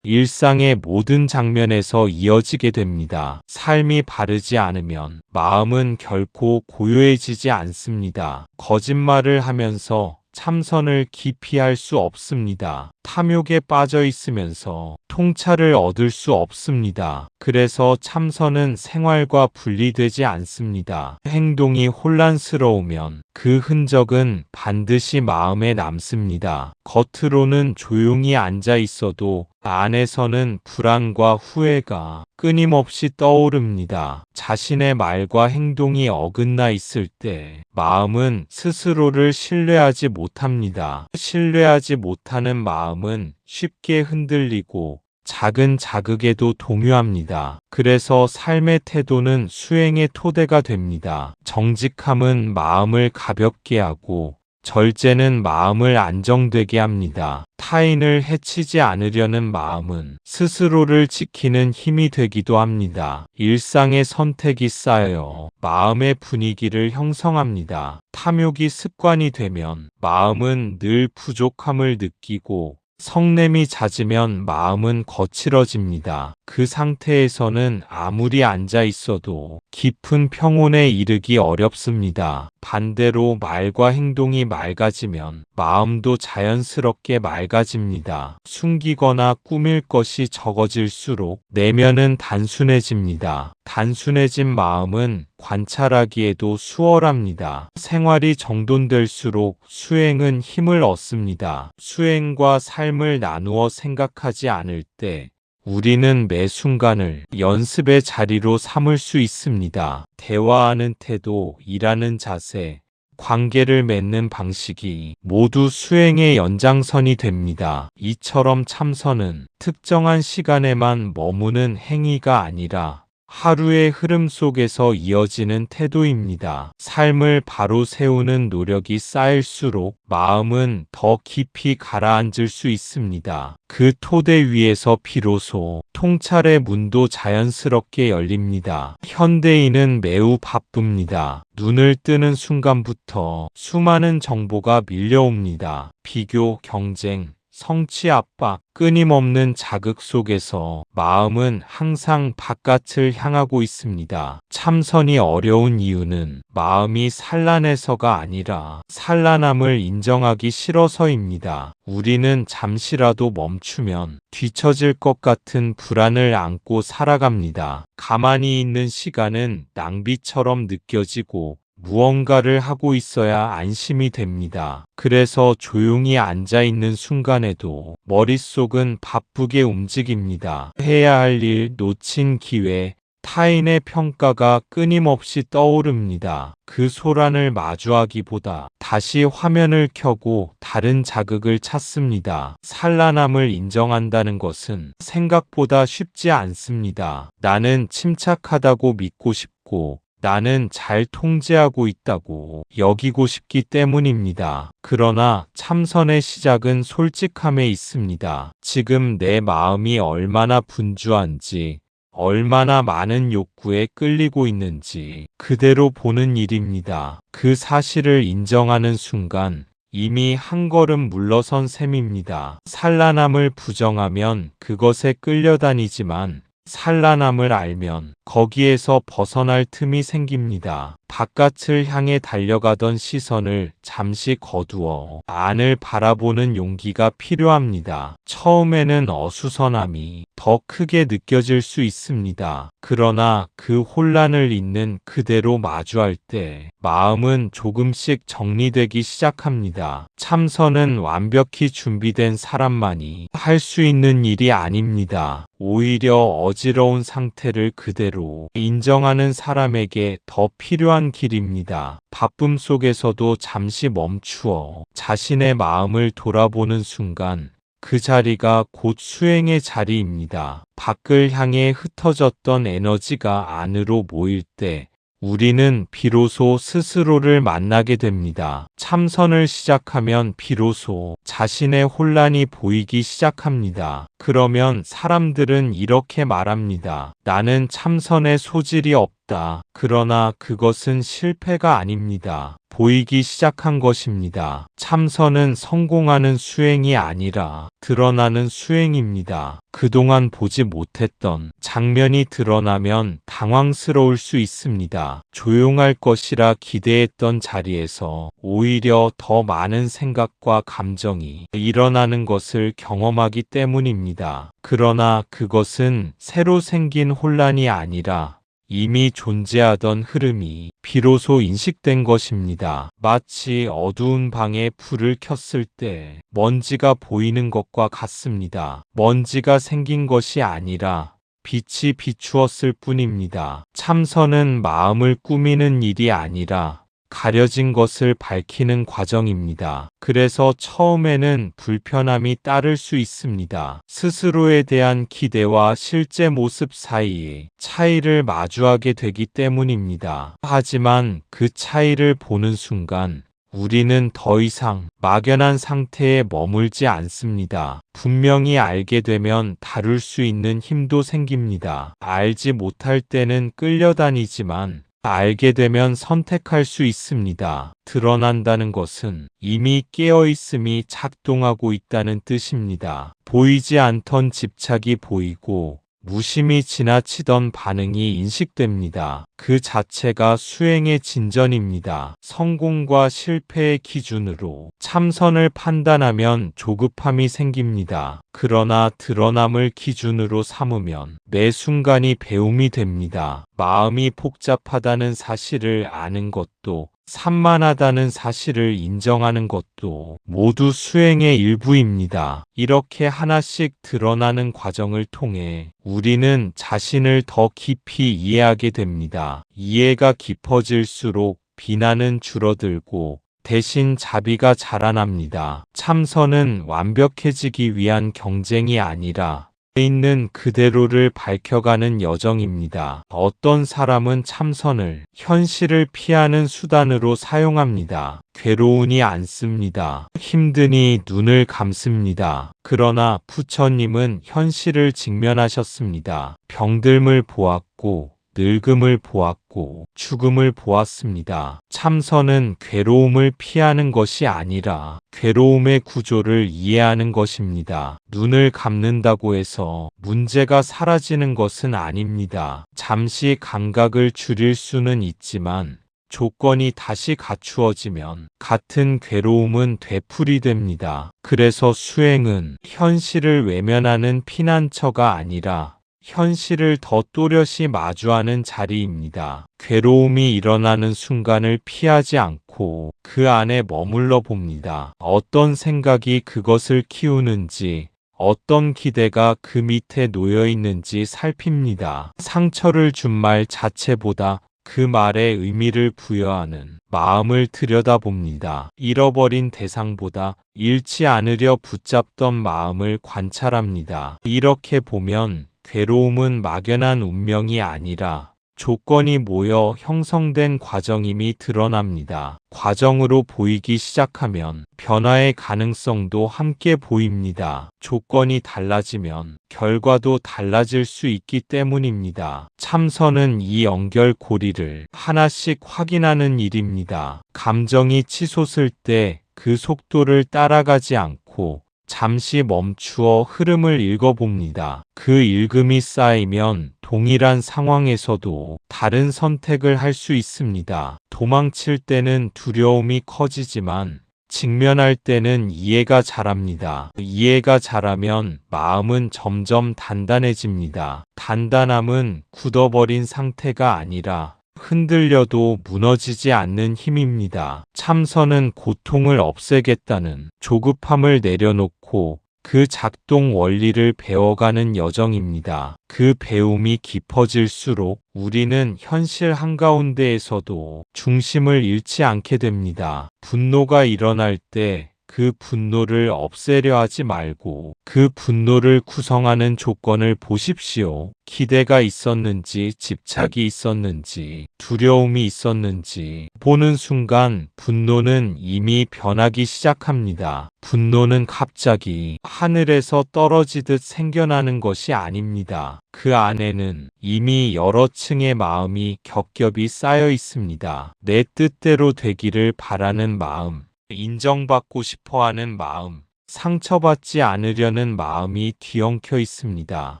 일상의 모든 장면에서 이어지게 됩니다. 삶이 바르지 않으면 마음은 결코 고요해지지 않습니다. 거짓말을 하면서 참선을 깊이 할 수 없습니다. 탐욕에 빠져 있으면서 통찰을 얻을 수 없습니다. 그래서 참선은 생활과 분리되지 않습니다. 행동이 혼란스러우면 그 흔적은 반드시 마음에 남습니다. 겉으로는 조용히 앉아 있어도 안에서는 불안과 후회가 끊임없이 떠오릅니다. 자신의 말과 행동이 어긋나 있을 때 마음은 스스로를 신뢰하지 못합니다. 신뢰하지 못하는 마음은 쉽게 흔들리고 작은 자극에도 동요합니다. 그래서 삶의 태도는 수행의 토대가 됩니다. 정직함은 마음을 가볍게 하고 절제는 마음을 안정되게 합니다. 타인을 해치지 않으려는 마음은 스스로를 지키는 힘이 되기도 합니다. 일상의 선택이 쌓여 마음의 분위기를 형성합니다. 탐욕이 습관이 되면 마음은 늘 부족함을 느끼고, 성냄이 잦으면 마음은 거칠어집니다. 그 상태에서는 아무리 앉아 있어도 깊은 평온에 이르기 어렵습니다. 반대로 말과 행동이 맑아지면 마음도 자연스럽게 맑아집니다. 숨기거나 꾸밀 것이 적어질수록 내면은 단순해집니다. 단순해진 마음은 관찰하기에도 수월합니다. 생활이 정돈될수록 수행은 힘을 얻습니다. 수행과 삶을 나누어 생각하지 않을 때 우리는 매 순간을 연습의 자리로 삼을 수 있습니다. 대화하는 태도, 일하는 자세, 관계를 맺는 방식이 모두 수행의 연장선이 됩니다. 이처럼 참선은 특정한 시간에만 머무는 행위가 아니라 하루의 흐름 속에서 이어지는 태도입니다. 삶을 바로 세우는 노력이 쌓일수록 마음은 더 깊이 가라앉을 수 있습니다. 그 토대 위에서 비로소 통찰의 문도 자연스럽게 열립니다. 현대인은 매우 바쁩니다. 눈을 뜨는 순간부터 수많은 정보가 밀려옵니다. 비교, 경쟁, 성취 압박, 끊임없는 자극 속에서 마음은 항상 바깥을 향하고 있습니다. 참선이 어려운 이유는 마음이 산란해서가 아니라 산란함을 인정하기 싫어서입니다. 우리는 잠시라도 멈추면 뒤처질 것 같은 불안을 안고 살아갑니다. 가만히 있는 시간은 낭비처럼 느껴지고 무언가를 하고 있어야 안심이 됩니다. 그래서 조용히 앉아 있는 순간에도 머릿속은 바쁘게 움직입니다. 해야 할 일, 놓친 기회, 타인의 평가가 끊임없이 떠오릅니다. 그 소란을 마주하기보다 다시 화면을 켜고 다른 자극을 찾습니다. 산란함을 인정한다는 것은 생각보다 쉽지 않습니다. 나는 침착하다고 믿고 싶고, 나는 잘 통제하고 있다고 여기고 싶기 때문입니다. 그러나 참선의 시작은 솔직함에 있습니다. 지금 내 마음이 얼마나 분주한지, 얼마나 많은 욕구에 끌리고 있는지 그대로 보는 일입니다. 그 사실을 인정하는 순간 이미 한 걸음 물러선 셈입니다. 산란함을 부정하면 그것에 끌려다니지만 산란함을 알면 거기에서 벗어날 틈이 생깁니다. 바깥을 향해 달려가던 시선을 잠시 거두어 안을 바라보는 용기가 필요합니다. 처음에는 어수선함이 더 크게 느껴질 수 있습니다. 그러나 그 혼란을 잇는 그대로 마주할 때 마음은 조금씩 정리되기 시작합니다. 참선은 완벽히 준비된 사람만이 할 수 있는 일이 아닙니다. 오히려 어지러운 상태를 그대로 인정하는 사람에게 더 필요한 길입니다. 바쁨 속에서도 잠시 멈추어 자신의 마음을 돌아보는 순간 그 자리가 곧 수행의 자리입니다. 밖을 향해 흩어졌던 에너지가 안으로 모일 때 우리는 비로소 스스로를 만나게 됩니다. 참선을 시작하면 비로소 자신의 혼란이 보이기 시작합니다. 그러면 사람들은 이렇게 말합니다. 나는 참선에 소질이 없다. 그러나 그것은 실패가 아닙니다. 보이기 시작한 것입니다. 참선은 성공하는 수행이 아니라 드러나는 수행입니다. 그동안 보지 못했던 장면이 드러나면 당황스러울 수 있습니다. 조용할 것이라 기대했던 자리에서 오히려 더 많은 생각과 감정이 일어나는 것을 경험하기 때문입니다. 그러나 그것은 새로 생긴 혼란이 아니라 이미 존재하던 흐름이 비로소 인식된 것입니다. 마치 어두운 방에 불을 켰을 때 먼지가 보이는 것과 같습니다. 먼지가 생긴 것이 아니라 빛이 비추었을 뿐입니다. 참선은 마음을 꾸미는 일이 아니라 가려진 것을 밝히는 과정입니다. 그래서 처음에는 불편함이 따를 수 있습니다. 스스로에 대한 기대와 실제 모습 사이에 차이를 마주하게 되기 때문입니다. 하지만 그 차이를 보는 순간 우리는 더 이상 막연한 상태에 머물지 않습니다. 분명히 알게 되면 다룰 수 있는 힘도 생깁니다. 알지 못할 때는 끌려다니지만 알게 되면 선택할 수 있습니다. 드러난다는 것은 이미 깨어있음이 작동하고 있다는 뜻입니다. 보이지 않던 집착이 보이고 무심히 지나치던 반응이 인식됩니다. 그 자체가 수행의 진전입니다. 성공과 실패의 기준으로 참선을 판단하면 조급함이 생깁니다. 그러나 드러남을 기준으로 삼으면 매 순간이 배움이 됩니다. 마음이 복잡하다는 사실을 아는 것도 산만하다는 사실을 인정하는 것도 모두 수행의 일부입니다. 이렇게 하나씩 드러나는 과정을 통해 우리는 자신을 더 깊이 이해하게 됩니다. 이해가 깊어질수록 비난은 줄어들고 대신 자비가 자라납니다. 참선은 완벽해지기 위한 경쟁이 아니라 있는 그대로를 밝혀가는 여정입니다. 어떤 사람은 참선을 현실을 피하는 수단으로 사용합니다. 괴로우니 앉습니다. 힘드니 눈을 감습니다. 그러나 부처님은 현실을 직면하셨습니다. 병듦을 보았고 늙음을 보았고 죽음을 보았습니다. 참선은 괴로움을 피하는 것이 아니라 괴로움의 구조를 이해하는 것입니다. 눈을 감는다고 해서 문제가 사라지는 것은 아닙니다. 잠시 감각을 줄일 수는 있지만 조건이 다시 갖추어지면 같은 괴로움은 되풀이됩니다. 그래서 수행은 현실을 외면하는 피난처가 아니라 현실을 더 또렷이 마주하는 자리입니다. 괴로움이 일어나는 순간을 피하지 않고 그 안에 머물러 봅니다. 어떤 생각이 그것을 키우는지, 어떤 기대가 그 밑에 놓여 있는지 살핍니다. 상처를 준 말 자체보다 그 말에 의미를 부여하는 마음을 들여다봅니다. 잃어버린 대상보다 잃지 않으려 붙잡던 마음을 관찰합니다. 이렇게 보면 괴로움은 막연한 운명이 아니라 조건이 모여 형성된 과정임이 드러납니다. 과정으로 보이기 시작하면 변화의 가능성도 함께 보입니다. 조건이 달라지면 결과도 달라질 수 있기 때문입니다. 참선은 이 연결고리를 하나씩 확인하는 일입니다. 감정이 치솟을 때 그 속도를 따라가지 않고 잠시 멈추어 흐름을 읽어봅니다. 그 읽음이 쌓이면 동일한 상황에서도 다른 선택을 할 수 있습니다. 도망칠 때는 두려움이 커지지만 직면할 때는 이해가 자랍니다. 이해가 자라면 마음은 점점 단단해집니다. 단단함은 굳어버린 상태가 아니라 흔들려도 무너지지 않는 힘입니다. 참선은 고통을 없애겠다는 조급함을 내려놓고 그 작동 원리를 배워가는 여정입니다. 그 배움이 깊어질수록 우리는 현실 한가운데에서도 중심을 잃지 않게 됩니다. 분노가 일어날 때 그 분노를 없애려 하지 말고 그 분노를 구성하는 조건을 보십시오. 기대가 있었는지, 집착이 있었는지, 두려움이 있었는지 보는 순간 분노는 이미 변하기 시작합니다. 분노는 갑자기 하늘에서 떨어지듯 생겨나는 것이 아닙니다. 그 안에는 이미 여러 층의 마음이 겹겹이 쌓여 있습니다. 내 뜻대로 되기를 바라는 마음, 인정받고 싶어하는 마음, 상처받지 않으려는 마음이 뒤엉켜 있습니다.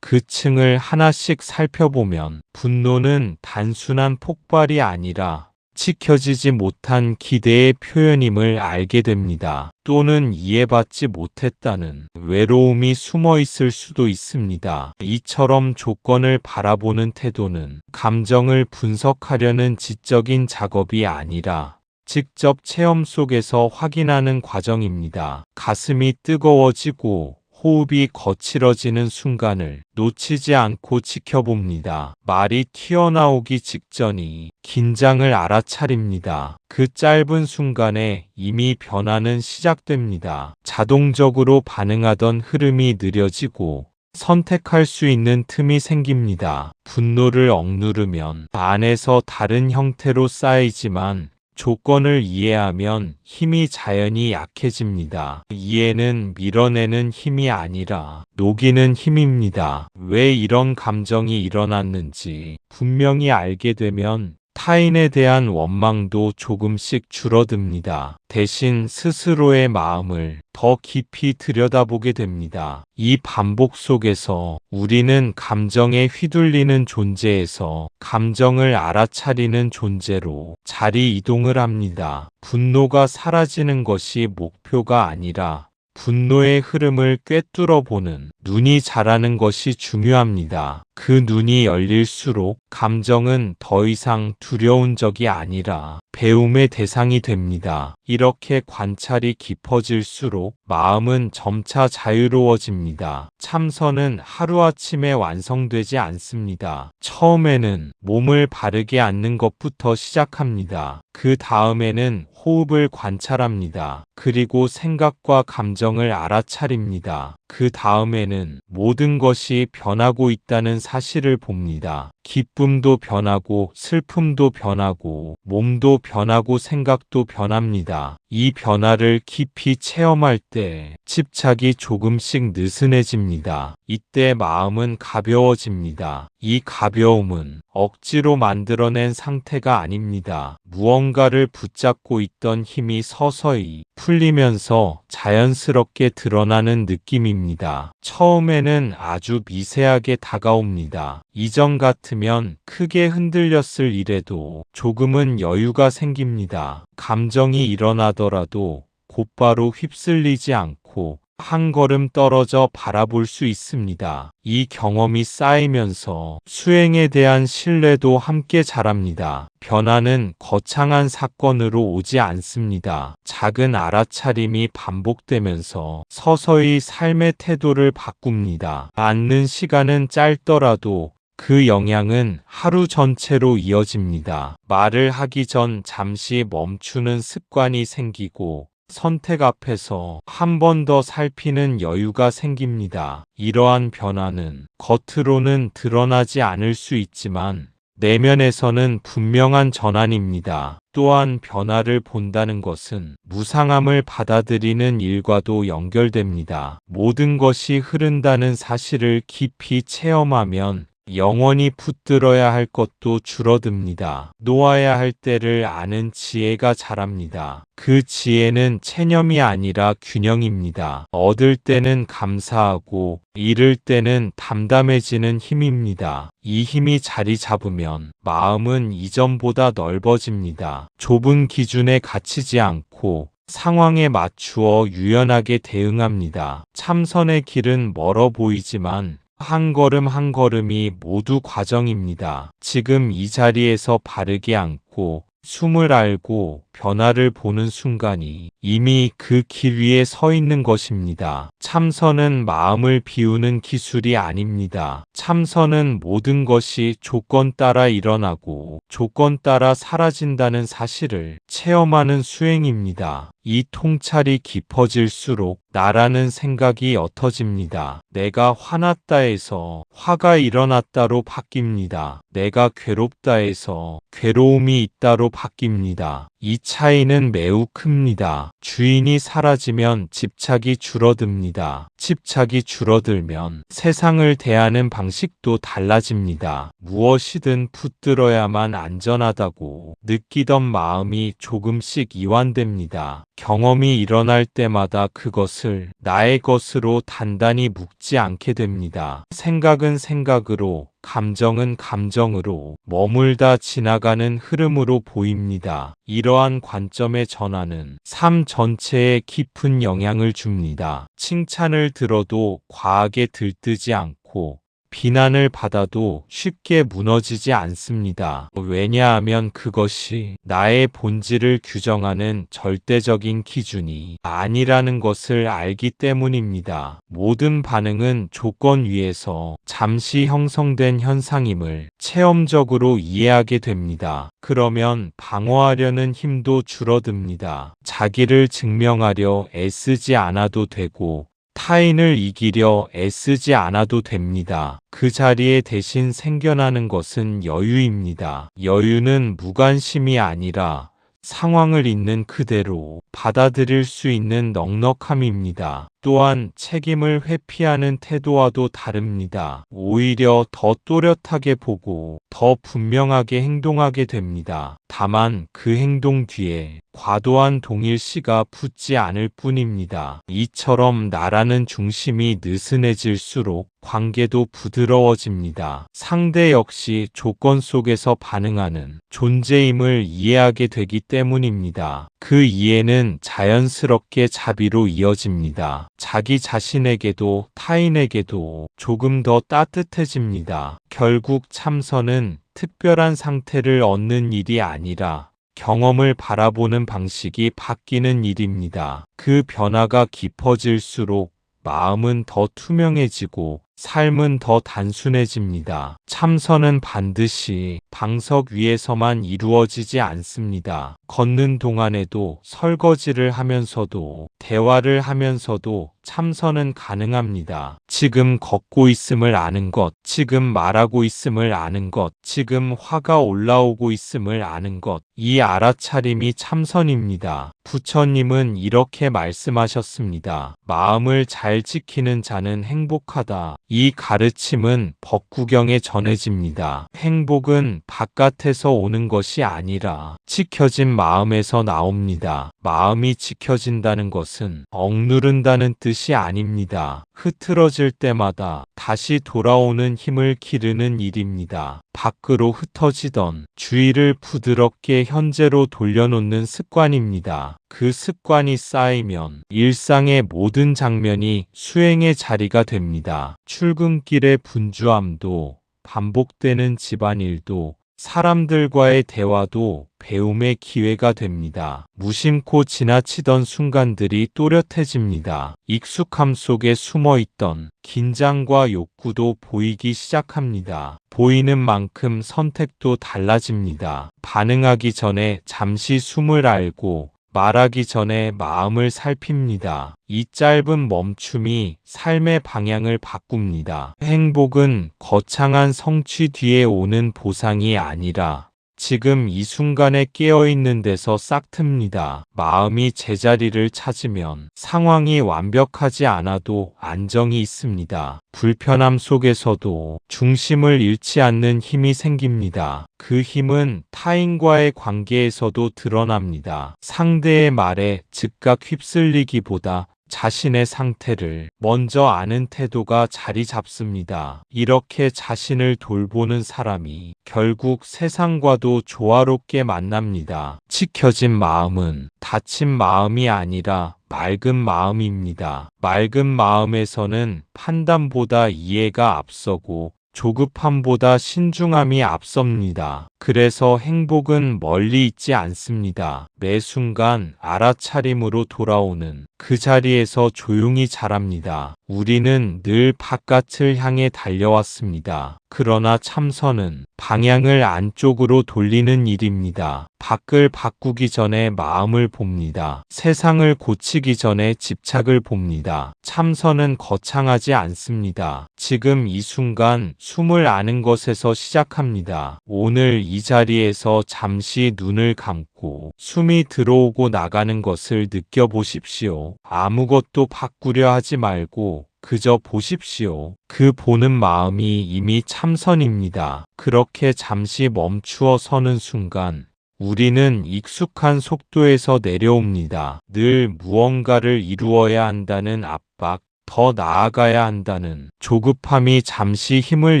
그 층을 하나씩 살펴보면 분노는 단순한 폭발이 아니라 지켜지지 못한 기대의 표현임을 알게 됩니다. 또는 이해받지 못했다는 외로움이 숨어 있을 수도 있습니다. 이처럼 조건을 바라보는 태도는 감정을 분석하려는 지적인 작업이 아니라 직접 체험 속에서 확인하는 과정입니다. 가슴이 뜨거워지고 호흡이 거칠어지는 순간을 놓치지 않고 지켜봅니다. 말이 튀어나오기 직전이 긴장을 알아차립니다. 그 짧은 순간에 이미 변화는 시작됩니다. 자동적으로 반응하던 흐름이 느려지고 선택할 수 있는 틈이 생깁니다. 분노를 억누르면 안에서 다른 형태로 쌓이지만 조건을 이해하면 힘이 자연히 약해집니다. 이해는 밀어내는 힘이 아니라 녹이는 힘입니다. 왜 이런 감정이 일어났는지 분명히 알게 되면 타인에 대한 원망도 조금씩 줄어듭니다. 대신 스스로의 마음을 더 깊이 들여다보게 됩니다. 이 반복 속에서 우리는 감정에 휘둘리는 존재에서 감정을 알아차리는 존재로 자리 이동을 합니다. 분노가 사라지는 것이 목표가 아니라 분노의 흐름을 꿰뚫어 보는 눈이 자라는 것이 중요합니다. 그 눈이 열릴수록 감정은 더 이상 두려운 적이 아니라 배움의 대상이 됩니다. 이렇게 관찰이 깊어질수록 마음은 점차 자유로워집니다. 참선은 하루아침에 완성되지 않습니다. 처음에는 몸을 바르게 앉는 것부터 시작합니다. 그 다음에는 호흡을 관찰합니다. 그리고 생각과 감정을 알아차립니다. 그 다음에는 모든 것이 변하고 있다는 사실을 봅니다. 기쁨도 변하고 슬픔도 변하고 몸도 변하고 생각도 변합니다. 이 변화를 깊이 체험할 때 집착이 조금씩 느슨해집니다. 이때 마음은 가벼워집니다. 이 가벼움은 억지로 만들어낸 상태가 아닙니다. 무언가를 붙잡고 있던 힘이 서서히 풀리면서 자연스럽게 드러나는 느낌입니다. 처음에는 아주 미세하게 다가옵니다. 이전 같으면 크게 흔들렸을 일에도 조금은 여유가 생깁니다. 감정이 일어나더라도 곧바로 휩쓸리지 않고 한 걸음 떨어져 바라볼 수 있습니다. 이 경험이 쌓이면서 수행에 대한 신뢰도 함께 자랍니다. 변화는 거창한 사건으로 오지 않습니다. 작은 알아차림이 반복되면서 서서히 삶의 태도를 바꿉니다. 앉는 시간은 짧더라도 그 영향은 하루 전체로 이어집니다. 말을 하기 전 잠시 멈추는 습관이 생기고 선택 앞에서 한 번 더 살피는 여유가 생깁니다. 이러한 변화는 겉으로는 드러나지 않을 수 있지만 내면에서는 분명한 전환입니다. 또한 변화를 본다는 것은 무상함을 받아들이는 일과도 연결됩니다. 모든 것이 흐른다는 사실을 깊이 체험하면 영원히 붙들어야 할 것도 줄어듭니다. 놓아야 할 때를 아는 지혜가 자랍니다. 그 지혜는 체념이 아니라 균형입니다. 얻을 때는 감사하고 잃을 때는 담담해지는 힘입니다. 이 힘이 자리 잡으면 마음은 이전보다 넓어집니다. 좁은 기준에 갇히지 않고 상황에 맞추어 유연하게 대응합니다. 참선의 길은 멀어 보이지만 한 걸음 한 걸음이 모두 과정입니다. 지금 이 자리에서 바르게 앉고 숨을 알고 변화를 보는 순간이 이미 그 길 위에 서 있는 것입니다. 참선은 마음을 비우는 기술이 아닙니다. 참선은 모든 것이 조건 따라 일어나고 조건 따라 사라진다는 사실을 체험하는 수행입니다. 이 통찰이 깊어질수록 나라는 생각이 옅어집니다. 내가 화났다에서 화가 일어났다로 바뀝니다. 내가 괴롭다에서 괴로움이 있다로 바뀝니다. 이 차이는 매우 큽니다. 주인이 사라지면 집착이 줄어듭니다. 집착이 줄어들면 세상을 대하는 방식도 달라집니다. 무엇이든 붙들어야만 안전하다고 느끼던 마음이 조금씩 이완됩니다. 경험이 일어날 때마다 그것을 나의 것으로 단단히 묶지 않게 됩니다. 생각은 생각으로, 감정은 감정으로 머물다 지나가는 흐름으로 보입니다. 이러한 관점의 전환은 삶 전체에 깊은 영향을 줍니다. 칭찬을 들어도 과하게 들뜨지 않고 비난을 받아도 쉽게 무너지지 않습니다. 왜냐하면 그것이 나의 본질을 규정하는 절대적인 기준이 아니라는 것을 알기 때문입니다. 모든 반응은 조건 위에서 잠시 형성된 현상임을 체험적으로 이해하게 됩니다. 그러면 방어하려는 힘도 줄어듭니다. 자기를 증명하려 애쓰지 않아도 되고 타인을 이기려 애쓰지 않아도 됩니다. 그 자리에 대신 생겨나는 것은 여유입니다. 여유는 무관심이 아니라 상황을 있는 그대로 받아들일 수 있는 넉넉함입니다. 또한 책임을 회피하는 태도와도 다릅니다. 오히려 더 또렷하게 보고 더 분명하게 행동하게 됩니다. 다만 그 행동 뒤에 과도한 동일시가 붙지 않을 뿐입니다. 이처럼 나라는 중심이 느슨해질수록 관계도 부드러워집니다. 상대 역시 조건 속에서 반응하는 존재임을 이해하게 되기 때문입니다. 그 이해는 자연스럽게 자비로 이어집니다. 자기 자신에게도 타인에게도 조금 더 따뜻해집니다. 결국 참선은 특별한 상태를 얻는 일이 아니라 경험을 바라보는 방식이 바뀌는 일입니다. 그 변화가 깊어질수록 마음은 더 투명해지고 삶은 더 단순해집니다. 참선은 반드시 방석 위에서만 이루어지지 않습니다. 걷는 동안에도 설거지를 하면서도 대화를 하면서도 참선은 가능합니다. 지금 걷고 있음을 아는 것, 지금 말하고 있음을 아는 것, 지금 화가 올라오고 있음을 아는 것, 이 알아차림이 참선입니다. 부처님은 이렇게 말씀하셨습니다. 마음을 잘 지키는 자는 행복하다. 이 가르침은 법구경에 전해집니다. 행복은 바깥에서 오는 것이 아니라 지켜진 마음에서 나옵니다. 마음이 지켜진다는 것은 억누른다는 뜻이 아닙니다. 흐트러질 때마다 다시 돌아오는 힘을 기르는 일입니다. 밖으로 흩어지던 주의를 부드럽게 현재로 돌려놓는 습관입니다. 그 습관이 쌓이면 일상의 모든 장면이 수행의 자리가 됩니다. 출근길의 분주함도, 반복되는 집안일도, 사람들과의 대화도 배움의 기회가 됩니다. 무심코 지나치던 순간들이 또렷해집니다. 익숙함 속에 숨어있던 긴장과 욕구도 보이기 시작합니다. 보이는 만큼 선택도 달라집니다. 반응하기 전에 잠시 숨을 알고 말하기 전에 마음을 살핍니다. 이 짧은 멈춤이 삶의 방향을 바꿉니다. 행복은 거창한 성취 뒤에 오는 보상이 아니라 지금 이 순간에 깨어있는 데서 싹틉니다. 마음이 제자리를 찾으면 상황이 완벽하지 않아도 안정이 있습니다. 불편함 속에서도 중심을 잃지 않는 힘이 생깁니다. 그 힘은 타인과의 관계에서도 드러납니다. 상대의 말에 즉각 휩쓸리기보다 자신의 상태를 먼저 아는 태도가 자리 잡습니다. 이렇게 자신을 돌보는 사람이 결국 세상과도 조화롭게 만납니다. 지켜진 마음은 다친 마음이 아니라 맑은 마음입니다. 맑은 마음에서는 판단보다 이해가 앞서고 조급함보다 신중함이 앞섭니다. 그래서 행복은 멀리 있지 않습니다. 매 순간 알아차림으로 돌아오는 그 자리에서 조용히 자랍니다. 우리는 늘 바깥을 향해 달려왔습니다. 그러나 참선은 방향을 안쪽으로 돌리는 일입니다. 밖을 바꾸기 전에 마음을 봅니다. 세상을 고치기 전에 집착을 봅니다. 참선은 거창하지 않습니다. 지금 이 순간 숨을 아는 것에서 시작합니다. 오늘 이 자리에서 잠시 눈을 감고 숨이 들어오고 나가는 것을 느껴보십시오. 아무것도 바꾸려 하지 말고 그저 보십시오. 그 보는 마음이 이미 참선입니다. 그렇게 잠시 멈추어 서는 순간 우리는 익숙한 속도에서 내려옵니다. 늘 무언가를 이루어야 한다는 압박, 더 나아가야 한다는 조급함이 잠시 힘을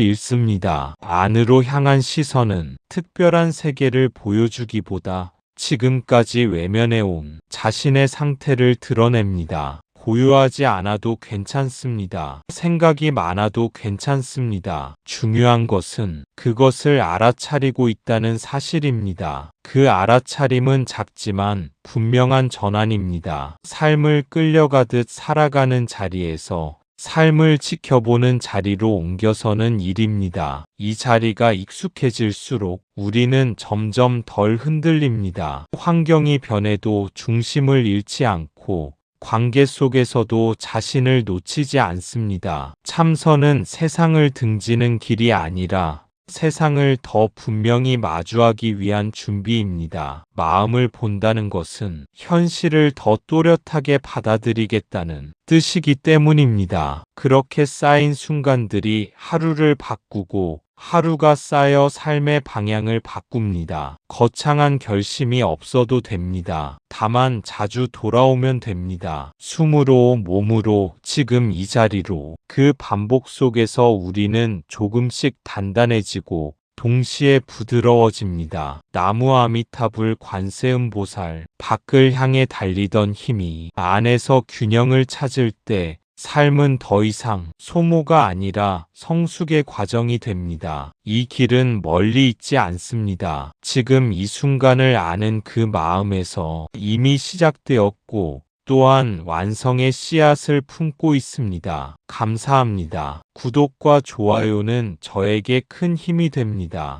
잃습니다. 안으로 향한 시선은 특별한 세계를 보여주기보다 지금까지 외면해온 자신의 상태를 드러냅니다. 고요하지 않아도 괜찮습니다. 생각이 많아도 괜찮습니다. 중요한 것은 그것을 알아차리고 있다는 사실입니다. 그 알아차림은 작지만 분명한 전환입니다. 삶을 끌려가듯 살아가는 자리에서 삶을 지켜보는 자리로 옮겨서는 일입니다. 이 자리가 익숙해질수록 우리는 점점 덜 흔들립니다. 환경이 변해도 중심을 잃지 않고 관계 속에서도 자신을 놓치지 않습니다. 참선은 세상을 등지는 길이 아니라 세상을 더 분명히 마주하기 위한 준비입니다. 마음을 본다는 것은 현실을 더 또렷하게 받아들이겠다는 뜻이기 때문입니다. 그렇게 쌓인 순간들이 하루를 바꾸고 하루가 쌓여 삶의 방향을 바꿉니다. 거창한 결심이 없어도 됩니다. 다만 자주 돌아오면 됩니다. 숨으로, 몸으로, 지금 이 자리로. 그 반복 속에서 우리는 조금씩 단단해지고 동시에 부드러워집니다. 나무 아미타불 관세음보살, 밖을 향해 달리던 힘이 안에서 균형을 찾을 때 삶은 더 이상 소모가 아니라 성숙의 과정이 됩니다. 이 길은 멀리 있지 않습니다. 지금 이 순간을 아는 그 마음에서 이미 시작되었고 또한 완성의 씨앗을 품고 있습니다. 감사합니다. 구독과 좋아요는 저에게 큰 힘이 됩니다.